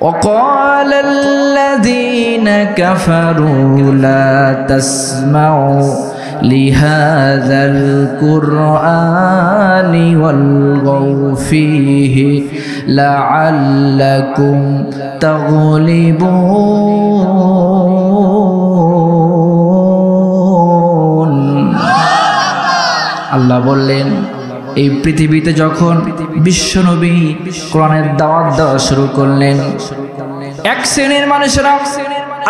وقال الذين كفروا لا تسمعوا لهذا القرآن والغوا فيه لعلكم تغلبون। আল্লাহ বললেন, এই পৃথিবীতে যখন বিশ্বনবী কোরআনের দাওয়াত দেওয়া শুরু করলেন, এক শ্রেণীর মানুষেরা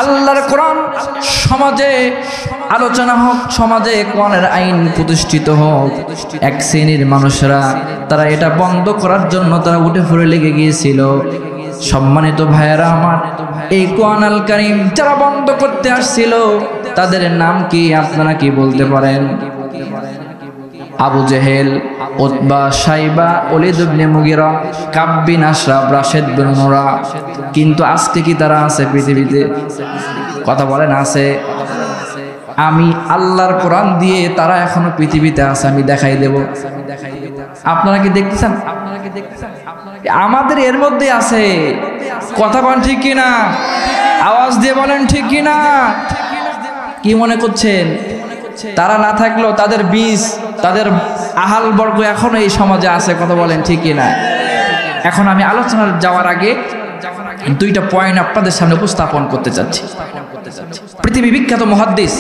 আল্লাহর কোরআন সমাজে আলোচনা হোক, সমাজে কোরআনের আইন প্রতিষ্ঠিত হোক, এক শ্রেণীর মানুষেরা তারা এটা বন্ধ করার জন্য তারা উঠে পড়ে লেগে গিয়েছিল। সম্মানিত ভাইয়েরা আমার, এই কোরআন আল কারীম যারা বন্ধ করতে আসছিল তাদের নাম কি আপনারা কি বলতে পারেন? আবু জেহেল, উতবা, শাইবা, ওলীদ ইবনে মুগীরা, কাব বিন আশরাফ, রাশেদ বিন নুরা। কিন্তু আজকে কি তারা আছে পৃথিবীতে? কথা বলেন, আছে? আমি আল্লাহর কোরআন দিয়ে তারা এখনো পৃথিবীতে আছে, আমি দেখাই দেব। আপনারা কি দেখতেছেন? আমাদের এর মধ্যে আছে। কথা বলেন ঠিক কিনা? আওয়াজ দিয়ে বলেন ঠিক কিনা? কি মনে করছেন তারা না থাকলেও তাদের বীজ, তাদের আহাল বর্গ এখনো এই সমাজে আছে? কথা বলেন ঠিক কিনা? এখন আমি আলোচনার যাওয়ার আগে দুইটা পয়েন্ট আপনাদের সামনে উপস্থাপন করতে চাচ্ছি। পৃথিবী বিখ্যাত মুহাদ্দিস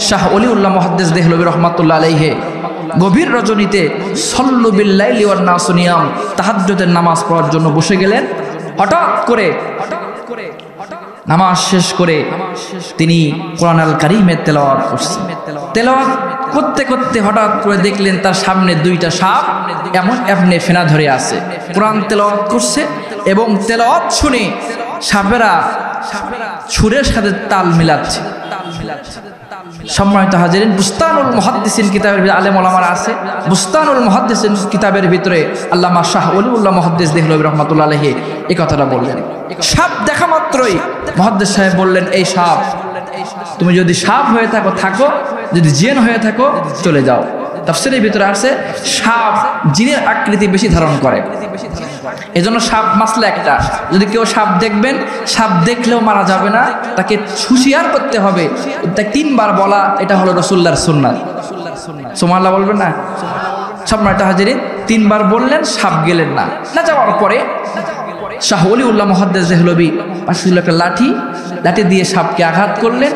শাহ ওলিউল্লাহ মুহাদ্দিস দেহলভী রহমাতুল্লাহ আলাইহি গভীর রজনীতে সল্লু বিল্লাইলি ওয়ান নাসু নিয়াম, তাহাজ্জুদের নামাজ পড়ার জন্য বসে গেলেন। হঠাৎ করে নামাজ শেষ করে তিনি কোরআন আল কারীমের তেলাওয়াত করছেন। তেলাওয়াত করতে করতে হঠাৎ করে দেখলেন তার সামনে দুইটা সাপ এমন এমনি ফেনা ধরে আছে। কোরআন তেলাওয়াত করছে এবং তেলাওয়াত শুনে সাপেরা সুরের সাথে তাল মিলাচ্ছে। সম্মানিত হাজিরিন, বুস্তানুল মুহাদ্দিসিন কিতাবের আলেম ওলামারা আছে। বুস্তানুল মুহাদ্দিসিন কিতাবের ভিতরে আল্লামা শাহ ওলিউল্লাহ মুহাদ্দিস দেহলভী রহমাতুল্লাহ আলাইহি এই কথাটা বললেন। সাপ দেখা মাত্রই মুহাদ্দিস সাহেব বললেন, এই সাপ, তুমি যদি সাপ হয়ে থাকো থাকো, যদি জিন হয়ে থাকো চলে যাও। তাফসীরের ভিতরে আছে সাপ জিনের আকৃতি বেশি ধারণ করে, এজন্য সাপ মাসলা একটা। যদি কেউ সাপ দেখবেন, সাপ দেখলেও মারা যাবে না, তাকে হুঁশিয়ার করতে হবে। তাকে 3 বার বলা, এটা হলো রাসূলুল্লাহর সুন্নাত। সুবহানাল্লাহ বলবেন না? সম্মানিত হাজিরিন, 3 বার বললেন, সাপ গেলেন না। না যাওয়ার পরে শাহ ওলিউল্লাহ মুহাদ্দিস দেহলভী পাশে একটা লাঠি দিয়ে সাপকে আঘাত করলেন।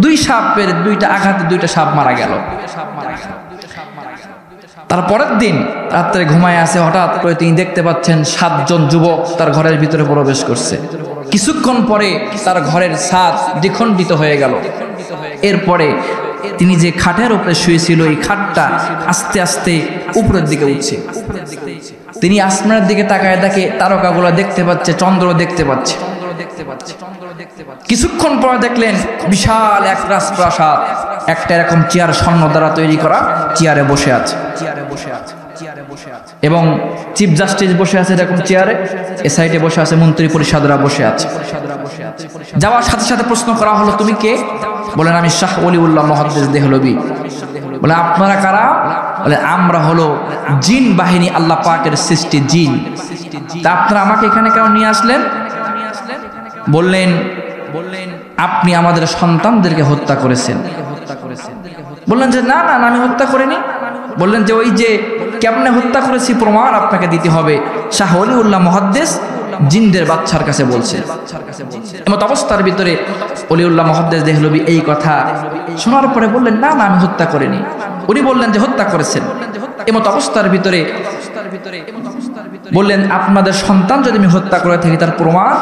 2 সাপের 2টা আঘাতে 2টা সাপ মারা গেল। তারপরের দিন রাত্রে ঘুমায় আছে, হঠাৎ করে তিনি দেখতে পাচ্ছেন 7 জন যুবক তার ঘরের ভিতরে প্রবেশ করছে। কিছুক্ষণ পরে তার ঘরের ছাদ দ্বিখণ্ডিত হয়ে গেল। এরপরে তিনি যে খাটের উপরে শুয়েছিল, এই খাটটা আস্তে আস্তে উপরের দিকে উঠছে। তিনি আসমানের দিকে তাকায় দেখে তারকাগুলো দেখতে পাচ্ছে, চন্দ্র দেখতে পাচ্ছে। কিছুক্ষণ পরে দেখলেন বিশাল এক রাজপ্রাসাদ, একটা এরকম চেয়ার স্বর্ণ দ্বারা তৈরি করা চেয়ারে বসে আছে এবং চিফ জাস্টিস বসে আছে এরকম চেয়ারে, এ সাইডে বসে আছে মন্ত্রী পরিষদরা বসে আছে। যাওয়ার সাথে সাথে প্রশ্ন করা হলো, তুমি কে? বলেন, আমি শাহ ওলিউল্লাহ মুহাদ্দিস দেহলভী। বলে, আপনারা কারা? বলে, আমরা হলো জিন বাহিনী, আল্লাহ পাকের সৃষ্টি জিন। তা আপনারা আমাকে এখানে কেন নিয়ে আসলেন? বললেন, আপনি আমাদের সন্তানদেরকে হত্যা করেছেন। বললেন যে না না, আমি হত্যা করিনি। বললেন যে ওই যে কেমনে হত্যা করেছি প্রমাণ আপনাকে দিতে হবে। শাহ ওলিউল্লাহ মুহাদ্দিস জিনদের বাচ্চার কাছে বলছে। এমত অবস্থার ভিতরে ওলিউল্লাহ মুহাদ্দিস দেহলভী এই কথা শোনার পরে বললেন, না না, আমি হত্যা করিনি। উনি বললেন যে হত্যা করেছেন। এমত অবস্থার ভিতরে বললেন, আপনাদের সন্তান যদি আমি হত্যা করে থাকি তার প্রমাণ?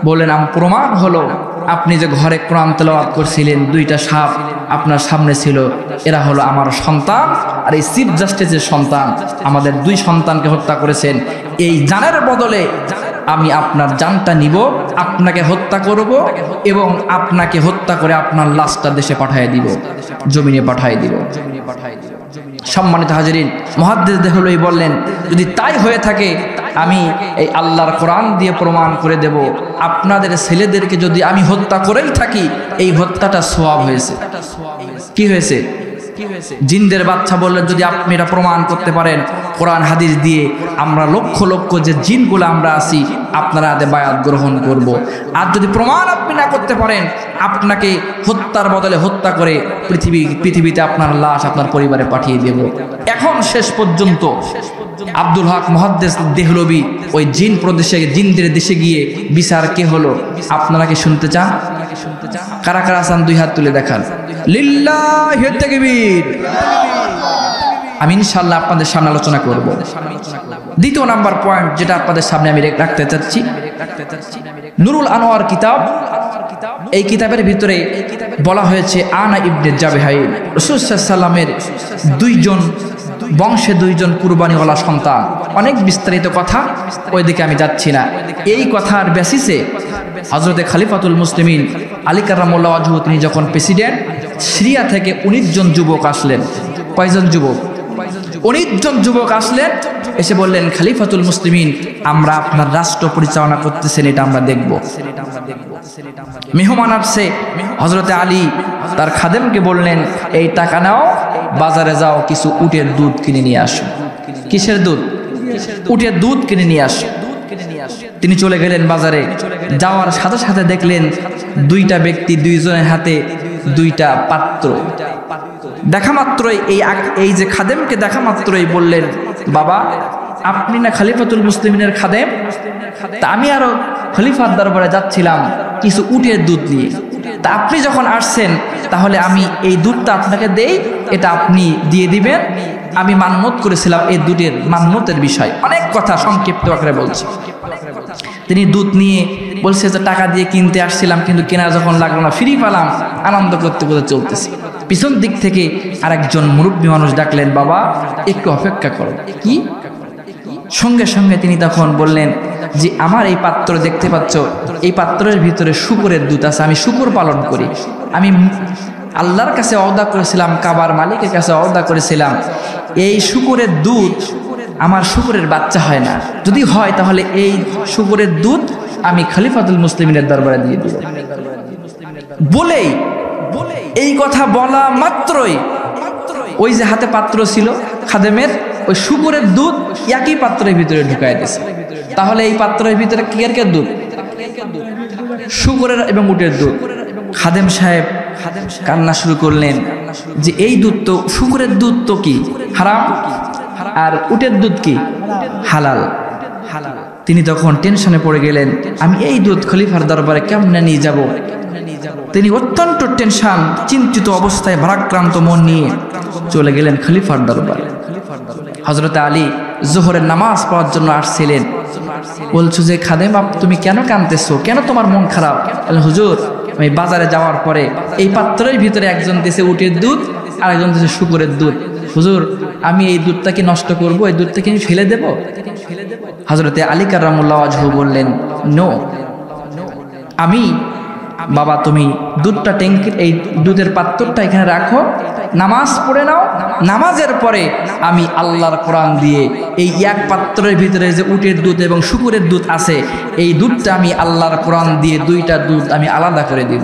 বললেন, আমার প্রমাণ হলো আপনি যে ঘরে কোরআন তেলাওয়াত করছিলেন, 2টা সাপ আপনার সামনে ছিল, এরা হলো আমার সন্তান। আর এই চিফ জাস্টিসের সন্তান, আমাদের 2 সন্তানকে হত্যা করেছেন। এই জানের বদলে আমি আপনার জানটা নিব, আপনাকে হত্যা করব এবং আপনাকে হত্যা করে আপনার লাশটা দেশে পাঠিয়ে দিব, জমিনে পাঠিয়ে দিব। সম্মানিত হাজিরিন, মুহাদ্দিস দেহলভী বললেন, যদি তাই হয়ে থাকে আমি এই আল্লাহর কোরআন দিয়ে প্রমাণ করে দেব, আপনাদের ছেলেদেরকে যদি আমি হত্যা করেই থাকি, এই হত্যাটা সওয়াব হয়েছে। কি হয়েছে? জিনদের বাচ্চা বললেন যদি আপনি এটা প্রমাণ করতে পারেন কোরআন হাদিস দিয়ে, আমরা লক্ষ লক্ষ যে জিনগুলো আমরা আছি আপনারা আদে বায়াত গ্রহণ করব। আর যদি প্রমাণ আপনি না করতে পারেন আপনাকে হত্যার বদলে হত্যা করে পৃথিবীতে আপনার লাশ আপনার পরিবারে পাঠিয়ে দেব। এখন শেষ পর্যন্ত আব্দুল হক মুহাদ্দিস দেহলভী ওই জিন প্রদেশে, জিনদের দেশে গিয়ে বিচার কে হলো আপনারা কি শুনতে চান? কারা কারা আছেন দুই হাত তুলে দেখান। লিল্লাহি তাকবীর। আমি ইনশাআল্লাহ আপনাদের সামনে আলোচনা করব। দ্বিতীয় নাম্বার পয়েন্ট যেটা আপনাদের সামনে আমি রাখতে চাচ্ছি, নুরুল আনোয়ার কিতাব। এই কিতাবের ভিতরে বলা হয়েছে আনা ইবনে জাবেহাইল, রাসূল সাল্লাল্লাহু আলাইহি ওয়াসাল্লামের দুইজন বংশে দুইজন কুরবানিওয়ালা সন্তান। অনেক বিস্তারিত কথা, ওইদিকে আমি যাচ্ছি না। এই কথার বেসিসে হযরতে খলিফাতুল মুসলিমিন আলী কাররামাল্লাহু ওয়াজহু তিনি যখন প্রেসিডেন্ট, সিরিয়া থেকে 19 জন যুবক আসলেন। কয়জন যুবক? 19 জন যুবক আসলেন, এসে বললেন খলিফাতুল মুসলিমিন আমরা আপনার রাষ্ট্র পরিচালনা করতেছেন, এটা আমরা দেখব। মেহমান আসছে, হযরতে আলী তার খাদেমকে বললেন এই টাকা নাও, বাজারে যাও কিছু উটের দুধ কিনে নিয়ে আসো। কিসের দুধ? উটের দুধ কিনে নিয়ে আসো। তিনি চলে গেলেন বাজারে। যাওয়ার সাথে সাথে দেখলেন দুইটা ব্যক্তি, দুইজনের হাতে দুইটা পাত্র। দেখা মাত্রই এই যে খাদেমকে দেখা মাত্রই বললেন বাবা আপনি না খলিফাতুল মুসলিমিনের খাদেম? তা আমি আরো খলিফার দরবারে যাচ্ছিলাম কিছু উটের দুধ নিয়ে, তা আপনি যখন আসছেন তাহলে আমি এই দুধটা আপনাকে দেই, এটা আপনি দিয়ে দিবেন। আমি মান্নত করেছিলাম এই দুধের মান্নতের বিষয়। অনেক কথা সংক্ষিপ্ত আকারে বলছি। তিনি দুধ নিয়ে বলছে যে টাকা দিয়ে কিনতে আসছিলাম, কিন্তু কেনা যখন লাগলো না ফ্রি পেলাম, আনন্দ করতে করতে চলতেছি। পিছন দিক থেকে আরেকজন মুরব্বী মানুষ ডাকলেন বাবা একটু অপেক্ষা করো। কি? সঙ্গে সঙ্গে তিনি তখন বললেন যে আমার এই পাত্র দেখতে পাচ্ছ, এই পাত্রের ভিতরে শূকরের দুধ আছে, আমি শূকর পালন করি। আমি আল্লাহর কাছে ওয়াদা করেছিলাম, কাবার মালিকের কাছে ওয়াদা করেছিলাম এই শূকরের দুধ আমার শূকরের বাচ্চা হয় না, যদি হয় তাহলে এই শূকরের দুধ আমি খলিফাতুল মুসলিমিনের দরবারে দিয়ে দিব। বলেই এই কথা বলা মাত্রই ওই যে হাতে পাত্র ছিল খাদেমের, ওই শূকরের দুধ একই পাত্রের ভিতরে ঢুকাই দিয়েছে। তাহলে এই পাত্রের ভিতরে কে দুধ? শূকরের এবং উটের দুধ। খাদেম সাহেব কান্না শুরু করলেন যে এই দুধ তো, শূকরের দুধ তো কি হারাম, আর উটের দুধ কি হালাল। তিনি তখন টেনশনে পড়ে গেলেন, আমি এই দুধ খলিফার দরবারে কেমনে নিয়ে যাব? তিনি অত্যন্ত টেনশন, চিন্তিত অবস্থায় ভারাক্রান্ত মন নিয়ে চলে গেলেন খলিফার দরবারে। হযরত আলী জোহরের নামাজ পড়ার জন্য আসছিলেন। বলছো যে খাদেম তুমি কেন কাঁদতেছো, কেন তোমার মন খারাপ? হুজুর আমি বাজারে যাওয়ার পরে এই পাত্রের ভিতরে একজন দিয়েছে উটের দুধ আর একজন দিয়েছে শূকরের দুধ। হুজুর আমি এই দুধটাকে নষ্ট করব, এই দুধটাকে আমি ফেলে দেব? হযরতে আলী কাররামাল্লাহু ওয়াজহু বললেন নো, আমি বাবা তুমি দুধটা ট্যাঙ্কির এই দুধের পাত্রটা এখানে রাখো, নামাজ পড়ে নাও, নামাজের পরে আমি আল্লাহর কোরআন দিয়ে এই এক পাত্রের ভিতরে যে উটের দুধ এবং শূকরের দুধ আছে এই দুধটা আমি আল্লাহর কোরআন দিয়ে দুইটা দুধ আমি আলাদা করে দিব।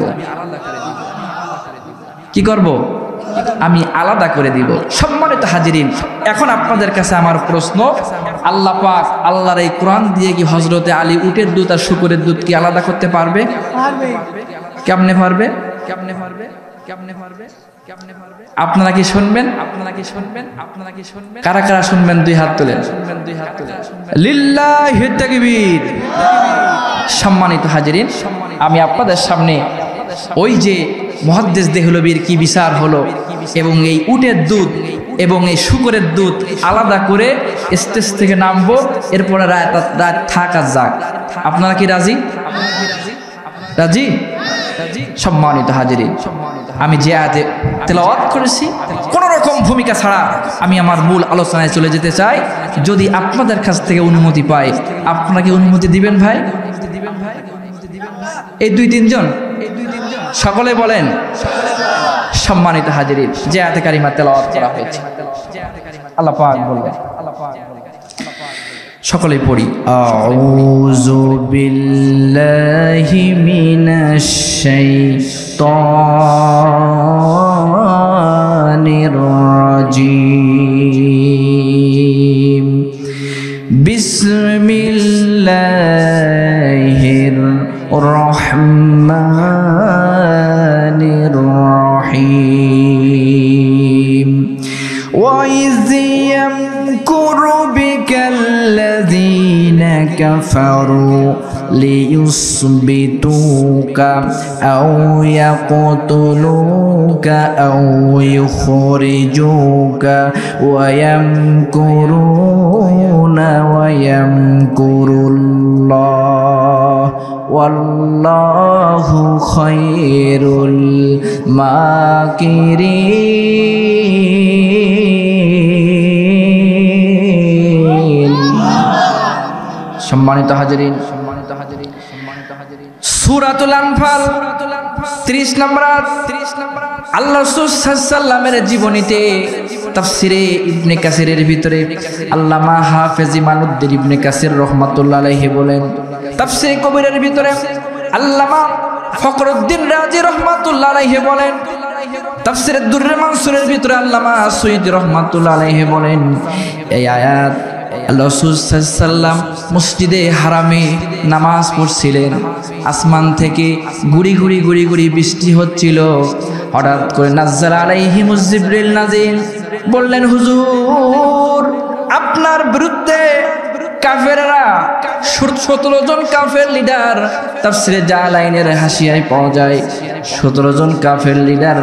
কি করব? আমি আলাদা করে দিব। সম্মানিত হাজিরিন, এখন আপনাদের কাছে আমার প্রশ্ন, আল্লাহ পাক আল্লাহর এই কোরআন দিয়ে কি হযরতে আলী উটের দুধ আর শূকরের দুধ কি আলাদা করতে পারবে? কেমনে পারবে? আপনারা কি শুনবেন? কারা কারা শুনবেন দুই হাত তোলেন। লিল্লাহি তাকবীর। সম্মানিত হাজিরিন, আমি আপনাদের সামনে ওই যে মুহাদ্দিস দেহলভীর কি বিচার হলো এবং এই উটের দুধ এবং এই শূকরের দুধ আলাদা করে স্টেজ থেকে নামবো, এরপরে রাত থাকা যাক। আপনারা কি রাজি? রাজি? সম্মানিত হাজিরিন, আমি যে আয়াতে তেলাওয়াত করেছি কোন রকম ভূমিকা ছাড়া আমি আমার মূল আলোচনায় চলে যেতে চাই। যদি আপনাদের কাছ থেকে অনুমতি পাই, আপনারা কি অনুমতি দিবেন ভাই? এই দুই তিনজন সকলে বলেন। সম্মানিত হাজিরিন, যে আয়াতে কারিমা তেলাওয়াত করা হয়েছে আল্লাহ পাক বললেন, সকলেই পড়ি, আউযু বিল্লাহি মিনাশ শাইতানির الرجيم بسم الله الرحمن الرحيم وإذ يمكر بك الذين كفروا ليثبتوك أو يقتلوك أو يخرجوك ويمكرون ويمكر الله والله خير الماكرين সম্মানিত হাজিরিন সূরাতুল আনফাল 30 নম্বর আল্লাহ রাসূল সাল্লাল্লাহু আলাইহি ওয়াসাল্লামের জীবনীতে তাফসিরে ইবনে কাসিরের ভিতরে আল্লামা হাফেজ ইমানুদ্দিন ইবনে কাসির রাহমাতুল্লাহ আলাইহি বলেন তাফসিরে কবিরের ভিতরে আল্লামা ফখরুদ্দিন রাজি রাহমাতুল্লাহ আলাইহি বলেন তাফসিরে দুররে মানসুরের ভিতরে আল্লামা সুয়ুতি রাহমাতুল্লাহ আলাইহি বলেন এই আয়াত আল্লাহ রাসূল সাল্লাল্লাহু আলাইহি ওয়াসাল্লাম মসজিদে হারামে নামাজ পড়ছিলেন আসমান থেকে গুড়ি গুড়ি বৃষ্টি হচ্ছিল হঠাৎ করে নাজ্জাল আলাইহিমুজ জিবরিল নাজিল বললেন হুজুর আপনার বিরুদ্ধে কাফেররা 17 জন কাফের লিডার তাফসিরে জালালাইনের হাসিয়ায় পাওয়া যায় 17 জন কাফের লিডার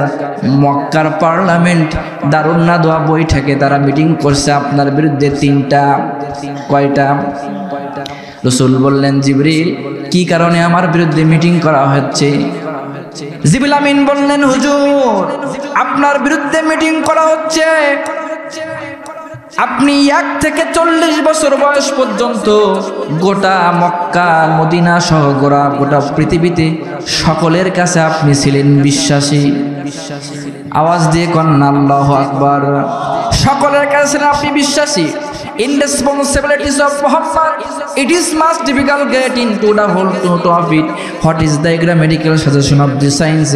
মক্কার পার্লামেন্ট দারুন নাদওয়া বৈঠকে তারা মিটিং করছে আপনার বিরুদ্ধে 3টা কয়টা রাসূল বললেন জিবরিল কি কারণে আমার বিরুদ্ধে মিটিং করা হচ্ছে জিবরিল আমিন বললেন হুজুর আপনার বিরুদ্ধে মিটিং করা হচ্ছে আপনি 1 থেকে 40 বছর বয়স পর্যন্ত গোটা মক্কা মদিনা সহ গোটা পৃথিবীতে সকলের কাছে আপনি ছিলেন বিশ্বাসী আওয়াজ দিয়ে কোন আল্লাহু আকবার সকলের কাছে আপনি বিশ্বাসী in responsibilities of Muhammad it is much difficult get into the whole of it what is the grammatical suggestion of the science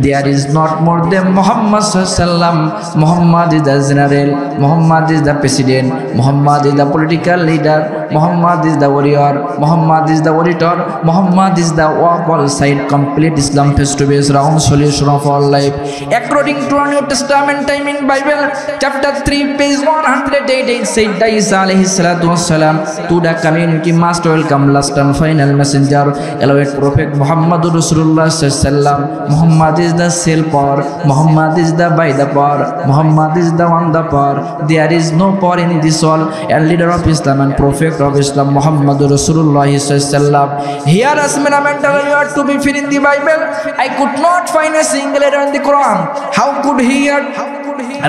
there is not more than Muhammad sallam Muhammad is the general Muhammad is the president Muhammad is the political leader Muhammad is the warrior Muhammad is the orator Muhammad is the all side complete Islam face to face round solution of all life according to New Testament time in Bible chapter 3 page 188 said that Isa alayhi salatu wassalam to the community must welcome last and final messenger elevate prophet Muhammadur Rasulullah sallallahu alaihi wasallam Muhammad is the self power Muhammad is the by the power Muhammad is the one the power there is no power in this world and leader of Islam and prophet of Islam Muhammadur Rasulullah sallallahu alaihi wasallam here as fundamental word to be found in the Bible I could not find a single letter in the Quran how could he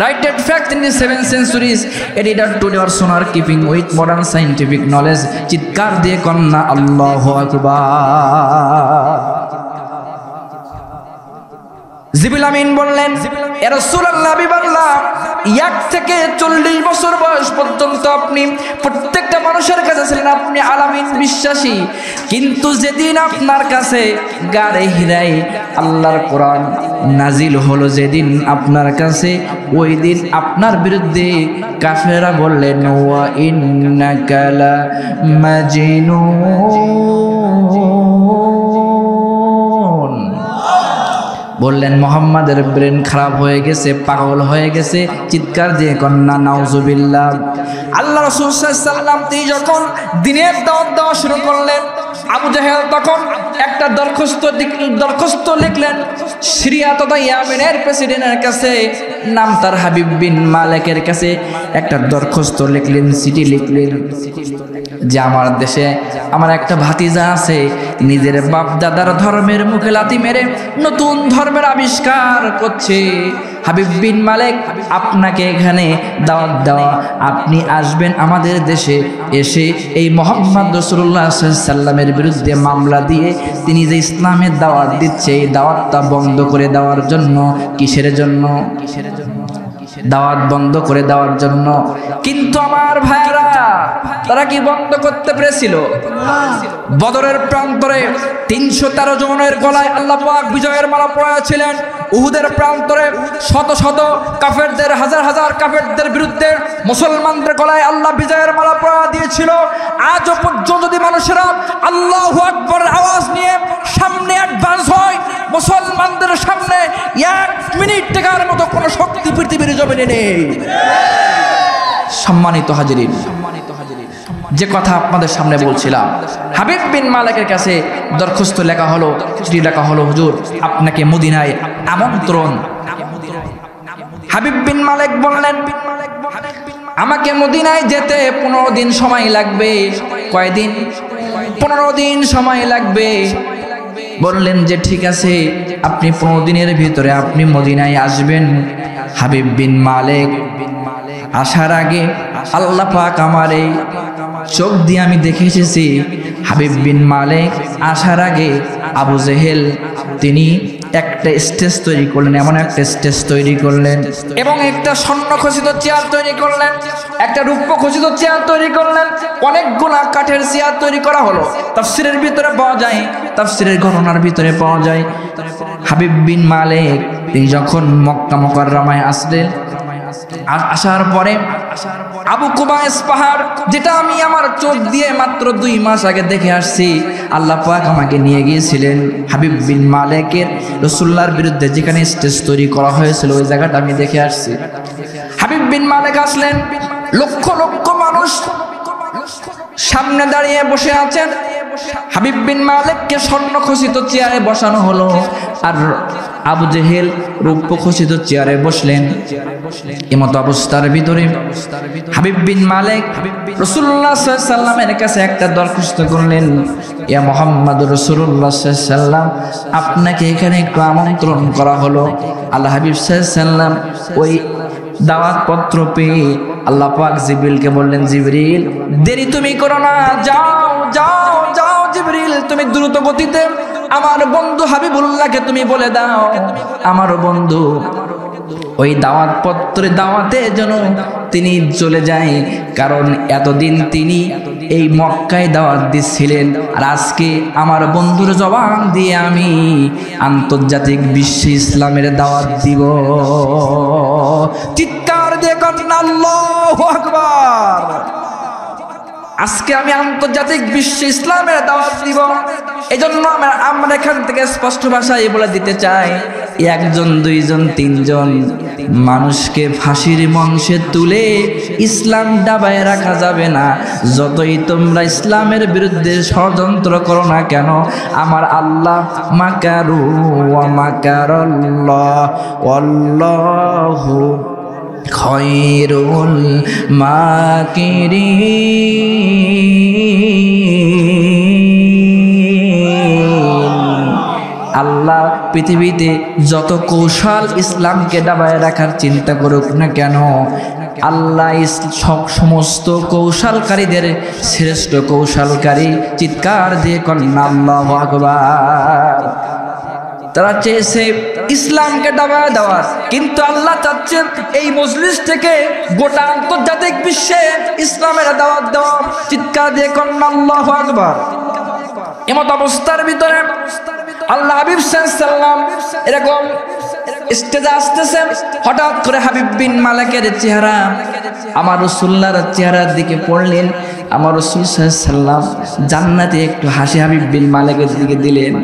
write that fact in the 7th centuries editor today or sonar keeping with modern scientific knowledge চিৎকার দিয়ে কন্না আল্লাহু আকবার জিবরিল আমিন বললেন ইয়া রাসূলুল্লাহ বিবাল্লাহ 1 থেকে 40 বছর বয়স পর্যন্ত আপনি প্রত্যেকটা মানুষের কাছে ছিলেন আপনি আলামিন বিশ্বাসী কিন্তু যেদিন আপনার কাছে গারে হিরায় আল্লাহর কোরআন নাজিল হলো যেদিন আপনার কাছে ওই দিন আপনার বিরুদ্ধে কাফেররা বললেন ওয়া ইন্নাকা লা মাজনুন বললেন মুহাম্মাদের ব্রেন খারাপ হয়ে গেছে পাগল হয়ে গেছে চিৎকার দিয়ে কন্না নাউজুবিল্লাহ আল্লাহ রাসূল সাল্লাল্লাহু আলাইহি ওয়াসাল্লাম তিনি যখন দিনের দাওয়াত দেওয়া শুরু করলেন আবু জাহেল তখন একটা দরখাস্ত লিখলেন সিরিয়া তথা ইয়েমেনের প্রেসিডেন্টের কাছে নাম তার হাবিব বিন মালিকের কাছে একটা দরখাস্ত লিখলেন চিঠি লিখলেন যে আমার দেশে আমার একটা ভাতিজা আছে নিজের বাপ দাদার ধর্মের মুখে লাথি মেরে নতুন ধর্মের আবিষ্কার করছে হাবিব বিন মালিক আপনাকে এখানে দাওয়াত দেওয়া আপনি আসবেন আমাদের দেশে এসে এই মুহাম্মদ রাসূলুল্লাহ সাল্লাল্লাহু আলাইহি ওয়াসাল্লামের বিরুদ্ধে মামলা দিয়ে তিনি যে ইসলামের দাওয়াত দিচ্ছে এই দাওয়াতটা বন্ধ করে দেওয়ার জন্য কিসের জন্য দাওয়াত বন্ধ করে দেওয়ার জন্য কিন্তু আমার ভাইরা তারা কি বন্ধ করতে পেরেছিল বদরের প্রান্তরে 313 জনের গলায় আল্লাহ পাক বিজয়ের মালা পরাইছিলেন। উহুদের প্রান্তরে শত শত কাফেরদের, হাজার হাজার কাফেরদের বিরুদ্ধে মুসলমানদের গলায় আল্লাহ বিজয়ের মালা পরা দিয়েছিল। আজও পর্যন্ত যদি মানুষেরা আল্লাহু আকবার আওয়াজ নিয়ে সামনে অ্যাডভান্স হয়, মুসলমানদের সামনে 1 মিনিট টেকার মতো কোনো শক্তি পৃথিবীর জমিনে নেই। সম্মানিত হাজিরিন, যে কথা আপনাদের সামনে বলছিলাম, হাবিব বিন মালিকের কাছে দরখাস্ত লেখা হলো, চিঠি লেখা হলো, হুজুর আপনাকে মদিনায় আমন্ত্রণ। হাবিব বিন মালিক বললেন, আমাকে মদিনায় যেতে 15 দিন সময় লাগবে। কয়দিন? 15 দিন সময় লাগবে। বললেন যে ঠিক আছে, আপনি 15 দিনের ভিতরে আপনি মদিনায় আসবেন। হাবিব বিন মালিক আসার আগে আল্লাহ পাক আমার এই চোখ দিয়ে আমি দেখে এসেছি, হাবিব বিন মালিক আসার আগে আবু জেহেল তিনি একটা স্টেজ তৈরি করলেন, এমন একটা স্টেজ তৈরি করলেন এবং একটা স্বর্ণ খচিত চেয়ার তৈরি করলেন, একটা রূপ্য খচিত চেয়ার তৈরি করলেন, অনেকগুলা কাঠের চেয়ার তৈরি করা হলো। তাফসীরের ভিতরে পাওয়া যায়, তাফসীরের ঘটনার ভিতরে পাওয়া যায়, হাবিব বিন মালিক তিনি যখন মক্কা মুকাররমায় আসলেন, আসার পরে আবু কুবাইস পাহাড়, যেটা আমি আমার চোখ দিয়ে মাত্র 2 মাস আগে দেখে আসছি, আল্লাহ পাক আমাকে নিয়ে গিয়েছিলেন হাবিব বিন মালিকের রাসূলুল্লাহর বিরুদ্ধে যেখানে স্টেজ তৈরি করা হয়েছিল, ওই জায়গাটা আমি দেখে আসছি। হাবিব বিন মালিক আসলেন, লক্ষ লক্ষ মানুষ সামনে দাঁড়িয়ে বসে আছেন। হাবিব বিন মালিককে স্বর্ণ খচিত চেয়ারে বসানো হলো, আর আবু জেহেল রূপ্য খচিত চেয়ারে বসলেন। এমত অবস্থার ভিতরে হাবিব বিন মালিক রাসূলুল্লাহ সাল্লাল্লাহু আলাইহি সাল্লামের কাছে একটা দরখাস্ত করলেন, ইয়া মুহাম্মদ রাসূলুল্লাহ সাল্লাল্লাহু আলাইহি সাল্লাম, আপনাকে এখানে একটু আমন্ত্রণ করা হলো। আল্লাহ হাবিব সাল্লাল্লাহু আলাইহি সাল্লাম ওই দাওয়াত পত্র পেয়ে আল্লাহ পাক জিবরিলকে বললেন, জিবরিল দেরি তুমি করো না, যাও যাও যাও জিবরিল, তুমি দ্রুত গতিতে আমার বন্ধু হাবিবুল্লাহকে তুমি বলে দাও, আমার বন্ধু ওই দাওয়াত পত্রে দাওয়াতে যেন তিনি চলে যায়, কারণ এতদিন তিনি এই মক্কায় দাওয়াত দিচ্ছিলেন, আর আজকে আমার বন্ধুর জবান দিয়ে আমি আন্তর্জাতিক বিশ্বে ইসলামের দাওয়াত দিব। চিৎকার দিয়ে বলেন আল্লাহু আকবার। আজকে আমি আন্তর্জাতিক বিশ্বে ইসলামের দাওয়াত দিব। এজন্য আমরা এখান থেকে স্পষ্ট ভাষায় বলে দিতে চাই, 1 জন 2 জন 3 জন মানুষকে ফাঁসির মঞ্চে তুলে ইসলাম দাবায় রাখা যাবে না। যতই তোমরা ইসলামের বিরুদ্ধে ষড়যন্ত্র করো না কেন, আমার আল্লাহ মাকারু ওয়া মাকারাল্লাহ ওয়াল্লাহু খায়রুল মাকিরিন। আল্লাহ পৃথিবীতে যত কৌশল ইসলামকে দাবায় রাখার চিন্তা করুক না কেন, আল্লাহ সমস্ত কৌশলকারীদের শ্রেষ্ঠ কৌশলকারী। চিৎকার দিয়ে করেন আল্লাহু আকবার। তারা চেয়েছে ইসলামকে দাবায় দেওয়ার, কিন্তু আল্লাহ চাচ্ছেন এই মজলিস থেকে গোটা আন্তর্জাতিক বিশ্বে ইসলামের দাওয়াত দেওয়া। চিৎকার দিয়ে করেন আল্লাহু আকবার। এমত অবস্থার ভিতরে আল্লাহ হাবিব সাল্লাল্লাহু আলাইহি সাল্লাম এরকম স্টেজে আসতেছেন, হঠাৎ করে হাবিব বিন মালিকের চেহারা আমার রাসূলুল্লাহর চেহারার দিকে পড়লেন। আমার রাসূল সাল্লাল্লাহু আলাইহি সাল্লাম জান্নাতে একটু হাসি হাবিব বিন মালিকের দিকে দিলেন।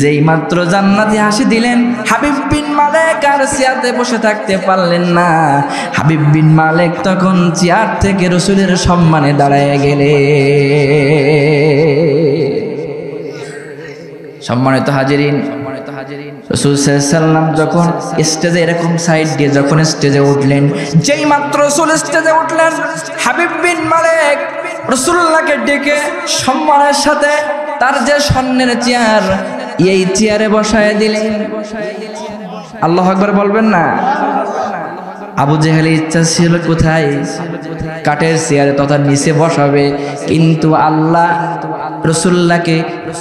যেই মাত্র জান্নাতে হাসি দিলেন, হাবিব বিন মালিক আর চেয়ারে বসে থাকতে পারলেন না। হাবিব বিন মালিক তখন চেয়ার থেকে রাসূলের সম্মানে দাঁড়ায় গেলেন। সম্মানিত হাজিরিন, রাসূল সাল্লাল্লাহু আলাইহি সাল্লাম যখন স্টেজে এরকম সাইড দিয়ে যখন স্টেজে উঠলেন, যেই মাত্র রাসূল স্টেজে উঠলেন, হাবিব বিন মালিক রাসূলুল্লাহকে ডেকে সম্মানের সাথে তার যে স্বর্ণের চেয়ার, এই চেয়ারে বসায় দিলেন। আল্লাহু আকবার বলবেন না? আবু জেহেলের ইচ্ছা ছিল কোথায়? কাঠের চেয়ারে তথা নিচে বসাবে, কিন্তু আল্লাহ রাসূলুল্লাহকে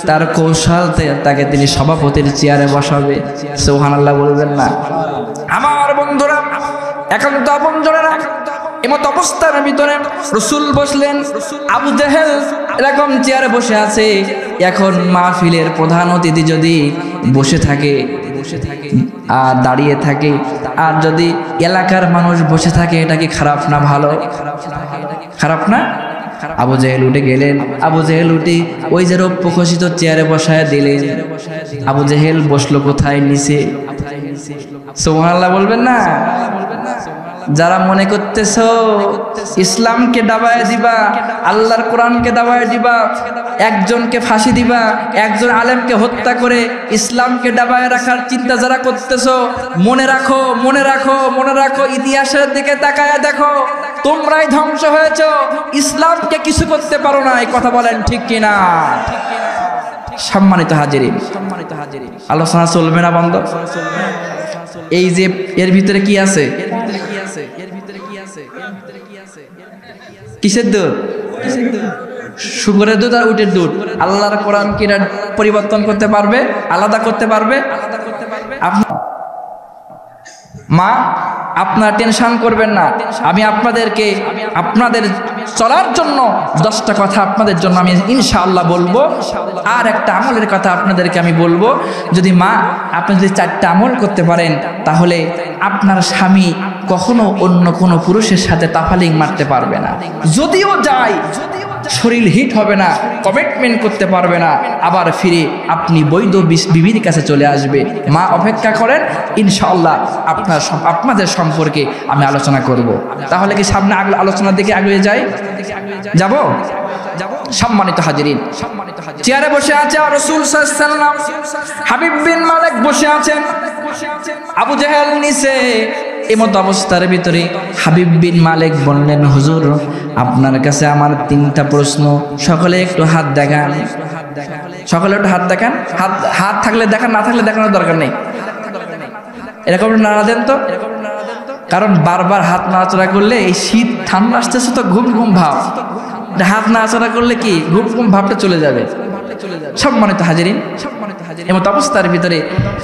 তার কৌশলতে তাকে তিনি সভাপতির চেয়ারে বসাবে। সুবহানাল্লাহ বলবেন না? আমার বন্ধুরা, একান্ত বন্ধুরা, এমত অবস্থার ভিতরে রাসূল বসলেন, আবু জেহেল এরকম চেয়ারে বসে আছে। এখন মাহফিলের প্রধান অতিথি যদি বসে থাকে আর দাঁড়িয়ে থাকে, আর যদি এলাকার মানুষ বসে থাকে, এটা কি খারাপ না ভালো? খারাপ না? আবু জেহেল উঠে গেলেন। আবু জেহেল উঠে ওই যে রৌপ্য খচিত চেয়ারে বসায় দিলেন। আবু জেহেল বসলো কোথায়? নিচে। সুবহানাল্লাহ বলবেন না? যারা মনে করতেছো ইসলামকে দাবায় দিবা, আল্লাহর কোরআনকে দাবায় দিবা, একজনকে ফাঁসি দিবা, একজন আলেমকে হত্যা করে ইসলামকে দাবায় রাখার চিন্তা যারা করতেছো, মনে রাখো, মনে রাখো, মনে রাখো, ইতিহাসের দিকে তাকায় দেখো, তোমরাই ধ্বংস হয়েছো, ইসলামকে কিছু করতে পারো না। এই কথা বলেন ঠিক কিনা? সম্মানিত হাজিরিন, আলোচনা চলবে না বন্ধ? এই যে এর ভিতরে কি আছে? কিসের দুধ? শুকরের দুধ আর উটের দুধ। আল্লাহর কোরআন কি পরিবর্তন করতে পারবে? আলাদা করতে পারবে? মা, আপনার টেনশন করবেন না, আমি আপনাদেরকে আপনাদের চলার জন্য 10টা কথা আপনাদের জন্য আমি ইনশাআল্লাহ বলবো। আর একটা আমলের কথা আপনাদেরকে আমি বলবো। যদি মা, আপনি যদি 4টা আমল করতে পারেন, তাহলে আপনার স্বামী কখনো অন্য কোনো পুরুষের সাথে তাফালিং মারতে পারবে না। যদিও যায়, শরীর হিট হবে না, কমিটমেন্ট করতে পারবে না, আবার ফিরে আপনি বৈধ বিবির কাছে চলে আসবে। মা, অপেক্ষা করেন, ইনশাআল্লাহ আপনাদের সম্পর্কে আমি আলোচনা করব। তাহলে কি সামনে আলোচনার দিকে আগে যাই? যাব? সম্মানিত হাজিরিন, চেয়ারে বসে আছে রাসূল সাল্লাল্লাহু আলাইহি ওয়াসাল্লাম, হাবিব বিন মালিক বসে আছেন, আবু জেহেল নিচে। এমত অবস্থার ভিতরে হাবিব বিন মালিক বললেন, হুজুর, আপনার কাছে আমার 3টা প্রশ্ন। সকলে একটু হাত দেখান, সকলে একটু হাত দেখান। হাত থাকলে দেখান, না থাকলে দেখানোর দরকার নেই। এরকম নাড়া দেন তো, কারণ বারবার হাত নাড়াচড়া করলে এই শীত ঠান্ডা আসতেছে তো ঘুম ঘুম ভাব, হাত নাড়াচড়া করলে কি ঘুম ঘুম ভাবটা চলে যাবে। সম্মানিত হাজিরিন, এমত অবস্থার ভিতরে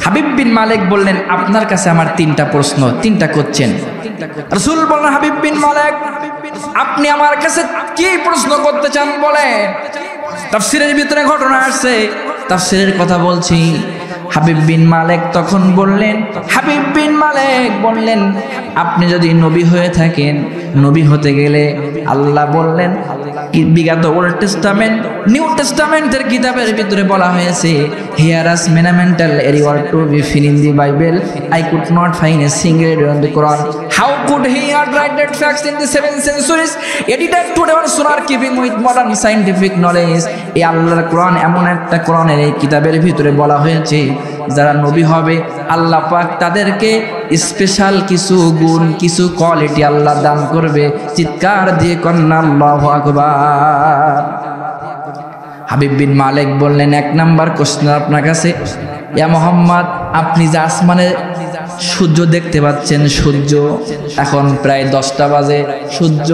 হাবিব বিন মালিক বললেন, আপনার কাছে আমার 3টা প্রশ্ন। 3টা করছেন। রাসূল বললেন, হাবিব বিন মালিক, আপনি আমার কাছে কি প্রশ্ন করতে চান বলেন। তাফসীরের ভিতরে ঘটনা আসছে, তাফসীরের কথা বলছি। হাবিব বিন মালিক তখন বললেন, হাবিব বিন মালিক বললেন, আপনি যদি নবী হয়ে থাকেন, নবী হতে গেলে আল্লাহ বললেন, বিগত ওল্ড টেস্টামেন্ট নিউ টেস্টামেন্টের কিতাবের ভিতরে বলা হয়েছে, হিয়ার আস মেনামেন্টাল এরিওয়ার to be found in the Bible, I could not find a single in the Quran, how could he have written facts in the 7 centuries edited to দেওয়ার সোনার keeping with modern scientific knowledge. এই আল্লাহর কোরআন এমন একটা কোরআনের এই কিতাবের ভিতরে বলা হয়েছে, যারা নবী হবে আল্লাহ পাক তাদেরকে স্পেশাল কিছু গুণ, কিছু কোয়ালিটি আল্লাহ দান করবে। চিৎকার দিয়ে কন্যা আল্লাহু আকবার। হাবিব বিন মালিক বললেন, 1 নাম্বার কোশ্চেন আপনার কাছে, ইয়া মুহাম্মদ, আপনি যে আসমানে সূর্য দেখতে পাচ্ছেন, সূর্য এখন প্রায় 10টা বাজে, সূর্য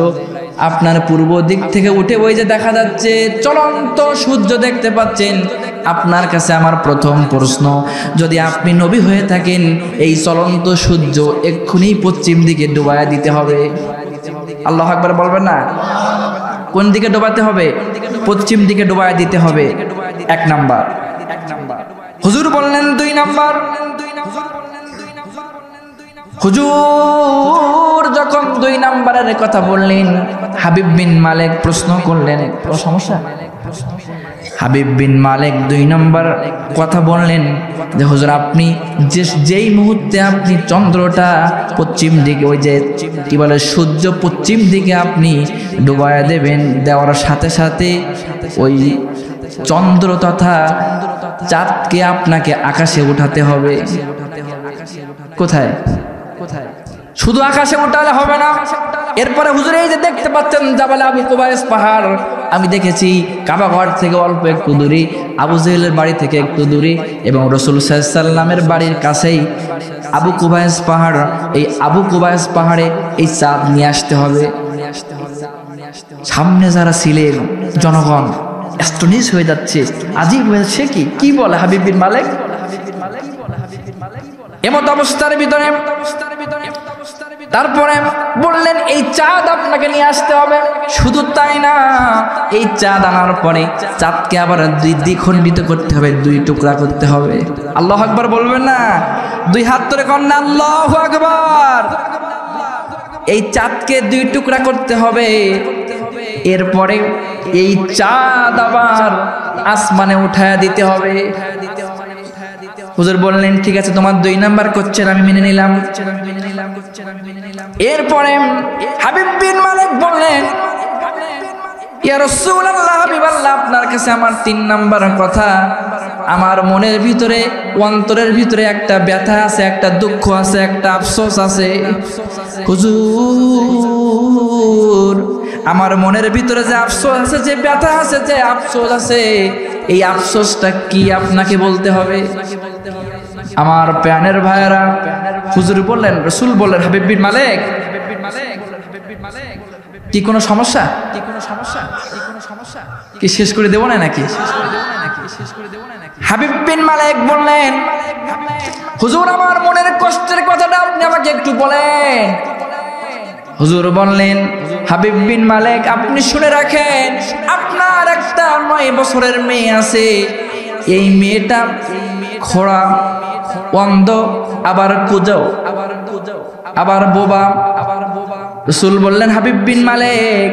আপনার পূর্ব দিক থেকে উঠে ওই যে দেখা যাচ্ছে চলন্ত সূর্য দেখতে পাচ্ছেন। আপনার কাছে আমার প্রথম প্রশ্ন, যদি আপনি নবী হয়ে থাকেন, এই চলন্ত সূর্য এক্ষুনি পশ্চিম দিকে ডুবাইয়া দিতে হবে। আল্লাহু আকবার বলবেন না? কোন দিকে ডুবাতে হবে? পশ্চিম দিকে ডুবাইয়া দিতে হবে। 1 নাম্বার। হুজুর বললেন 2 নাম্বার। হুজুর যখন 2 নাম্বারের কথা বললেন, হাবিব বিন মালিক প্রশ্ন করলেন, সমস্যা? হাবিব বিন মালিক 2 নম্বর কথা বললেন যে, হুজুর, আপনি যেই মুহূর্তে আপনি চন্দ্রটা পশ্চিম দিকে, ওই যে কি বলে সূর্য পশ্চিম দিকে আপনি ডুবাইয়া দেবেন, দেওয়ার সাথে সাথে ওই চন্দ্র তথা চাঁদকে আপনাকে আকাশে উঠাতে হবে। কোথায়? শুধু আকাশে উঠালে হবে না, এরপরে হুজুর এই যে দেখতে পাচ্ছেন জাবাল আবু কুবাইস পাহাড়, আমি দেখেছি কাবাঘর থেকে অল্প একটু দূরে, আবু জেহেলের বাড়ি থেকে একটু দূরে, এবং রাসূল সাল্লাল্লাহু আলাইহি ওয়াসাল্লামের বাড়ির কাছেই আবু কুবাইস পাহাড়। এই আবু কুবাইস পাহাড়ে এই চাঁদ নিয়ে আসতে হবে। সামনে যারা ছিলেন জনগণ অ্যাস্টনিশ হয়ে যাচ্ছে, আজীব হয়ে যাচ্ছে, কি বলে হাবিব বিন মালিক? এমত অবস্থার ভিতরে তারপরে বললেন এই চাঁদ আপনাকে নিয়ে আসতে হবে। শুধু তাই না, এই চাঁদ আনার পরে চাঁদকে আবার দুই দ্বিখণ্ডিত করতে হবে, দুই টুকরা করতে হবে। আল্লাহু আকবার বলবেন না? দুই হাত ধরে কন্যা আল্লাহু আকবার। এই চাঁদকে দুই টুকরা করতে হবে। এরপরে এই চাঁদ আবার আসমানে উঠায়া দিতে হবে। হুজুর বললেন ঠিক আছে, তোমার 2 নাম্বার করছেন, আমি মেনে নিলাম। এরপরে হাবিব বিন মালিক বললেন ইয়া রাসূলুল্লাহ, হাবিবাল্লাহ, আপনার কাছে আমার 3 নাম্বার কথা। আমার মনের ভিতরে, অন্তরের ভিতরে একটা ব্যথা আছে, একটা দুঃখ আছে, একটা আফসোস আছে। হুজুর, আমার মনের ভিতরে যে আফসোস আছে, যে ব্যথা আছে, যে আফসোস আছে, এই আফসোসটা কি আপনাকে বলতে হবে। আমার প্রাণের ভাইয়েরা, হুজুর বললেন, রাসূল বললেন, হাবিব বিন মালিক, কি কোনো সমস্যা? কি শেষ করে দেব না নাকি? হাবিব বিন মালিক বললেন, হুজুর, আমার মনের কষ্টের কথাটা আপনি আমাকে একটু বলেন। হুজুর বললেন, হাবিব বিন মালিক, আপনি শুনে রাখেন, আপনার একটা 9 বছরের মেয়ে আছে। এই মেয়েটা খোড়া, অন্ধ, আবার কুজো, আবার বোবা। রাসূল বললেন, হাবিব বিন মালিক,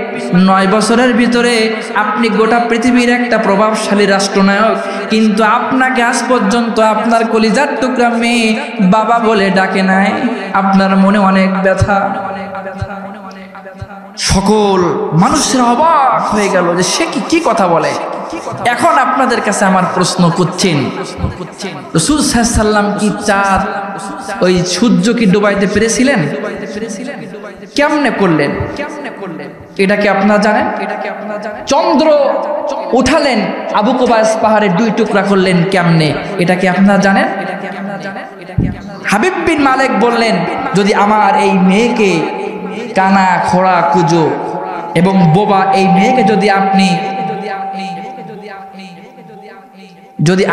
9 বছরের ভিতরে আপনি গোটা পৃথিবীর একটা প্রভাবশালী রাষ্ট্রনায়ক, কিন্তু আপনাকে আজ পর্যন্ত আপনার কলিজার টুকরা মেয়ে বাবা বলে ডাকে নাই। আপনার মনে অনেক ব্যথা। সকল মানুষের অবাক হয়ে গেল যে সে কি কথা বলে। এখন আপনাদের কাছে আমার প্রশ্ন করছেন, রাসূল সাল্লাল্লাহু আলাইহি সাল্লাম কি চাঁদ, ওই সূর্য কি ডুবাইতে পেরেছিলেন? কেমনে করলেন? এটা কি আপনারা জানেন? চন্দ্র উঠালেন, আবু কুবাইস পাহাড়ে 2 টুকরা করলেন কেমনে? এটা কি আপনারা জানেন? হাবিব বিন মালিক বললেন, যদি আমার এই মেয়েকে, কানা, খোড়া, কুজো এবং বোবা, এই মেয়েকে যদি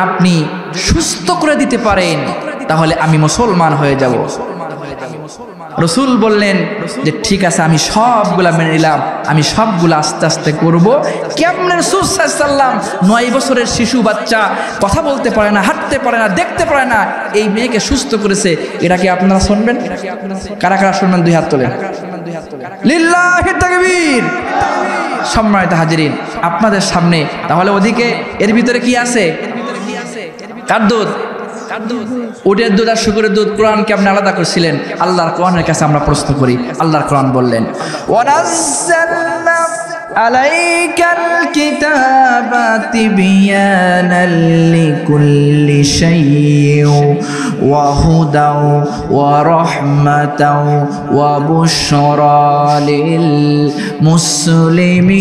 আপনি সুস্থ করে দিতে পারেন, তাহলে আমি মুসলমান হয়ে যাব। রাসূল বললেন যে ঠিক আছে, আমি সবগুলা মেনে নিলাম, আমি সবগুলা আস্তে আস্তে করব। কেমনে রাসূল সাল্লাল্লাহু আলাইহি সাল্লাম 9 বছরের শিশু বাচ্চা, কথা বলতে পারে না, হাঁটতে পারে না, দেখতে পারে না, এই মেয়েকে সুস্থ করেছে? এটা কি আপনারা শুনবেন? কারা কারা শুনবেন? 2 হাত তোলেন। লিল্লাহি তাকবীর। সম্মানিত হাজিরিন, আপনাদের সামনে তাহলে ওদিকে এর ভিতরে কি আছে? কার দুধ? উটের দুধ আর শুকরের দুধ। কোরআনকে আপনি আলাদা করেছিলেন। আল্লাহর কোরআনের কাছে আমরা প্রশ্ন করি। আল্লাহর কোরআন বললেন, ওয়ানাজ্জালনা আলাইকাল কিতাবা তিবয়ানাল লিকুল্লি শাইইন ওয়া হুদাও ওয়া রাহমাতাও ওয়া বুশরা লিল মুসলিমিন।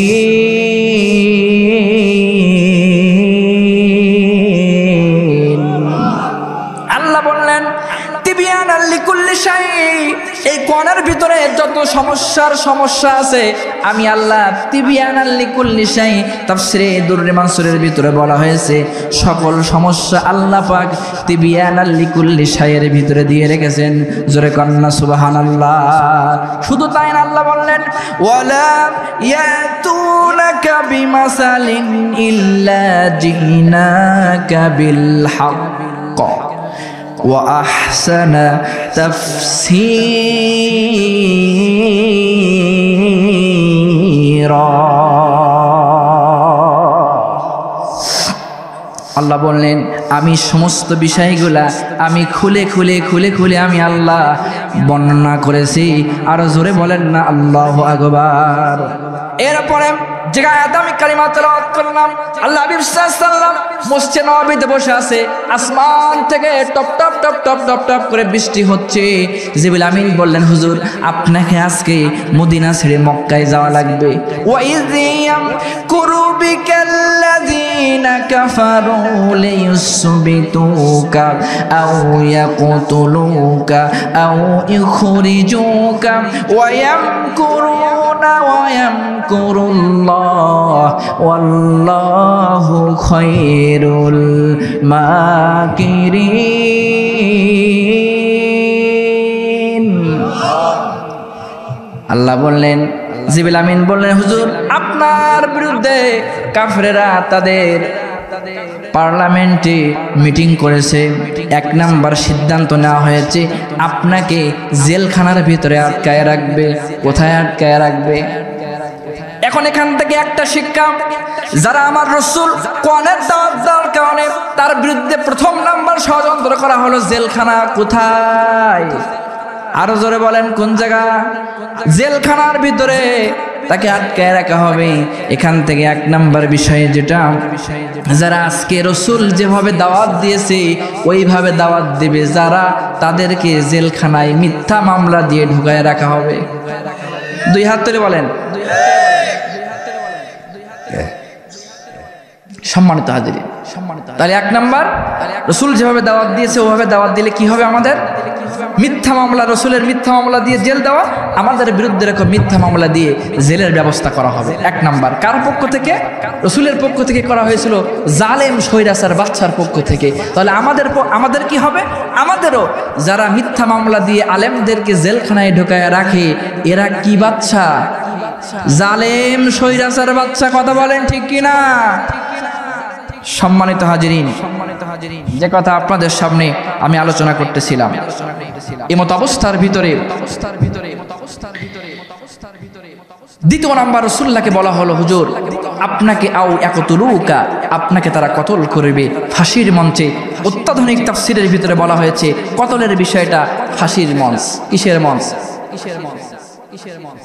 আল্লাহ বললেন, তিবয়ানাল লিকুল্লি শাই, এই কোরআনের ভিতরে যত সমস্যা আছে, আমি আল্লাহ তিবয়ানাল লিকুল্লি শাই, তাফসীরে দুররে মানসুরের ভিতরে বলা হয়েছে, সকল সমস্যা আল্লাহ পাক তিবয়ানাল লিকুল্লি শাইয়ের ভিতরে দিয়ে রেখেছেন। জোরে কন্না সুবহানাল্লাহ। শুধু তাই না, আল্লাহ বললেন, ওয়ালা ইয়াতুনাকা বিমাসালিন ইল্লা জিনাকা বিল হক ওয়া আহসানা তাফসীরা। আল্লাহ বললেন, আমি সমস্ত বিষয়গুলা আমি খুলে আমি আল্লাহ বর্ণনা করেছি। আরো জোরে বলেন না আল্লাহু আকবার। এরপরে যে আয়াত আমি কালিমা তেলাওয়াত করলাম, আল্লাহ হাবিব সাল্লাল্লাহু আলাইহি সাল্লাম মসজিদে নববীতে বসে আছে, আসমান থেকে top top top top top top করে বৃষ্টি হচ্ছে। জিবরিল আমিন বললেন, হুজুর, আপনাকে আজকে মদিনা ছেড়ে মক্কায় যাওয়া লাগবে। ওয়া ইযিয়াম কুরুবিকাল্লাযীনা কাফারু লিয়ুসবিতুকা আও ইয়াকতুলুকা আও ইখরিজুকা ওয়া ইয়ামকুরুনা ওয়া ইয়ামকুরুল্লাহ ওয়াল্লাহু খায়রুল মাকিরিন। আল্লাহ বললেন, জিবরিল আমিন বললেন, হুজুর আপনার বিরুদ্ধে কাফেররা তাদের পার্লামেন্টে মিটিং করেছে। 1 নাম্বার সিদ্ধান্ত নেওয়া হয়েছে, আপনাকে জেলখানার ভিতরে আটকায় রাখবে। কোথায় আটকায় রাখবে? এখন এখান থেকে একটা শিক্ষা, যারা আমার রাসূল কোরআনের দাওয়াত দেওয়ার কারণে তার বিরুদ্ধে 1 নাম্বার ষড়যন্ত্র করা হলো, জেলখানা কোথায়? আরো জোরে বলেন, কোন জায়গা? জেলখানার ভিতরে তাকে আটকায় রাখা হবে। এখান থেকে 1 নাম্বার বিষয়ে যেটা, যারা আজকে রাসূল যেভাবে দাওয়াত দিয়েছে ওইভাবে দাওয়াত দিবে যারা, তাদেরকে জেলখানায় মিথ্যা মামলা দিয়ে ঢুকায় রাখা হবে। 2 হাত তুলে বলেন। সম্মানিত হাজিরিন, তাহলে 1 নাম্বার, রাসূল যেভাবে দাওয়াত দিয়েছে ওভাবে দাওয়াত দিলে কি হবে? আমাদের মিথ্যা মামলা, রাসূলের মিথ্যা মামলা দিয়ে জেল দেওয়া, আমাদের বিরুদ্ধে এরকম মিথ্যা মামলা দিয়ে জেলের ব্যবস্থা করা হবে। 1 নাম্বার কার পক্ষ থেকে? রাসূলের পক্ষ থেকে করা হয়েছিল, জালেম স্বৈরাচার বাদশার পক্ষ থেকে। তাহলে আমাদের কি হবে? আমাদেরও যারা মিথ্যা মামলা দিয়ে আলেমদেরকে জেলখানায় ঢোকায় রাখে, এরা কি বাদশা? জালেম স্বৈরাচার বাদশা। কথা বলেন ঠিক কিনা? সম্মানিত হাজিরিন, যে কথা আপনাদের সামনে আমি আলোচনা করতেছিলাম, এমত অবস্থার ভিতরে 2 নাম্বার রাসূলুল্লাহকে বলা হলো, হুজুর আপনাকে আপনাকে তারা কতল করবে ফাঁসির মঞ্চে। অত্যাধুনিক তাফসীরের ভিতরে বলা হয়েছে কতলের বিষয়টা ফাঁসির মঞ্চ। কিসের মঞ্চ?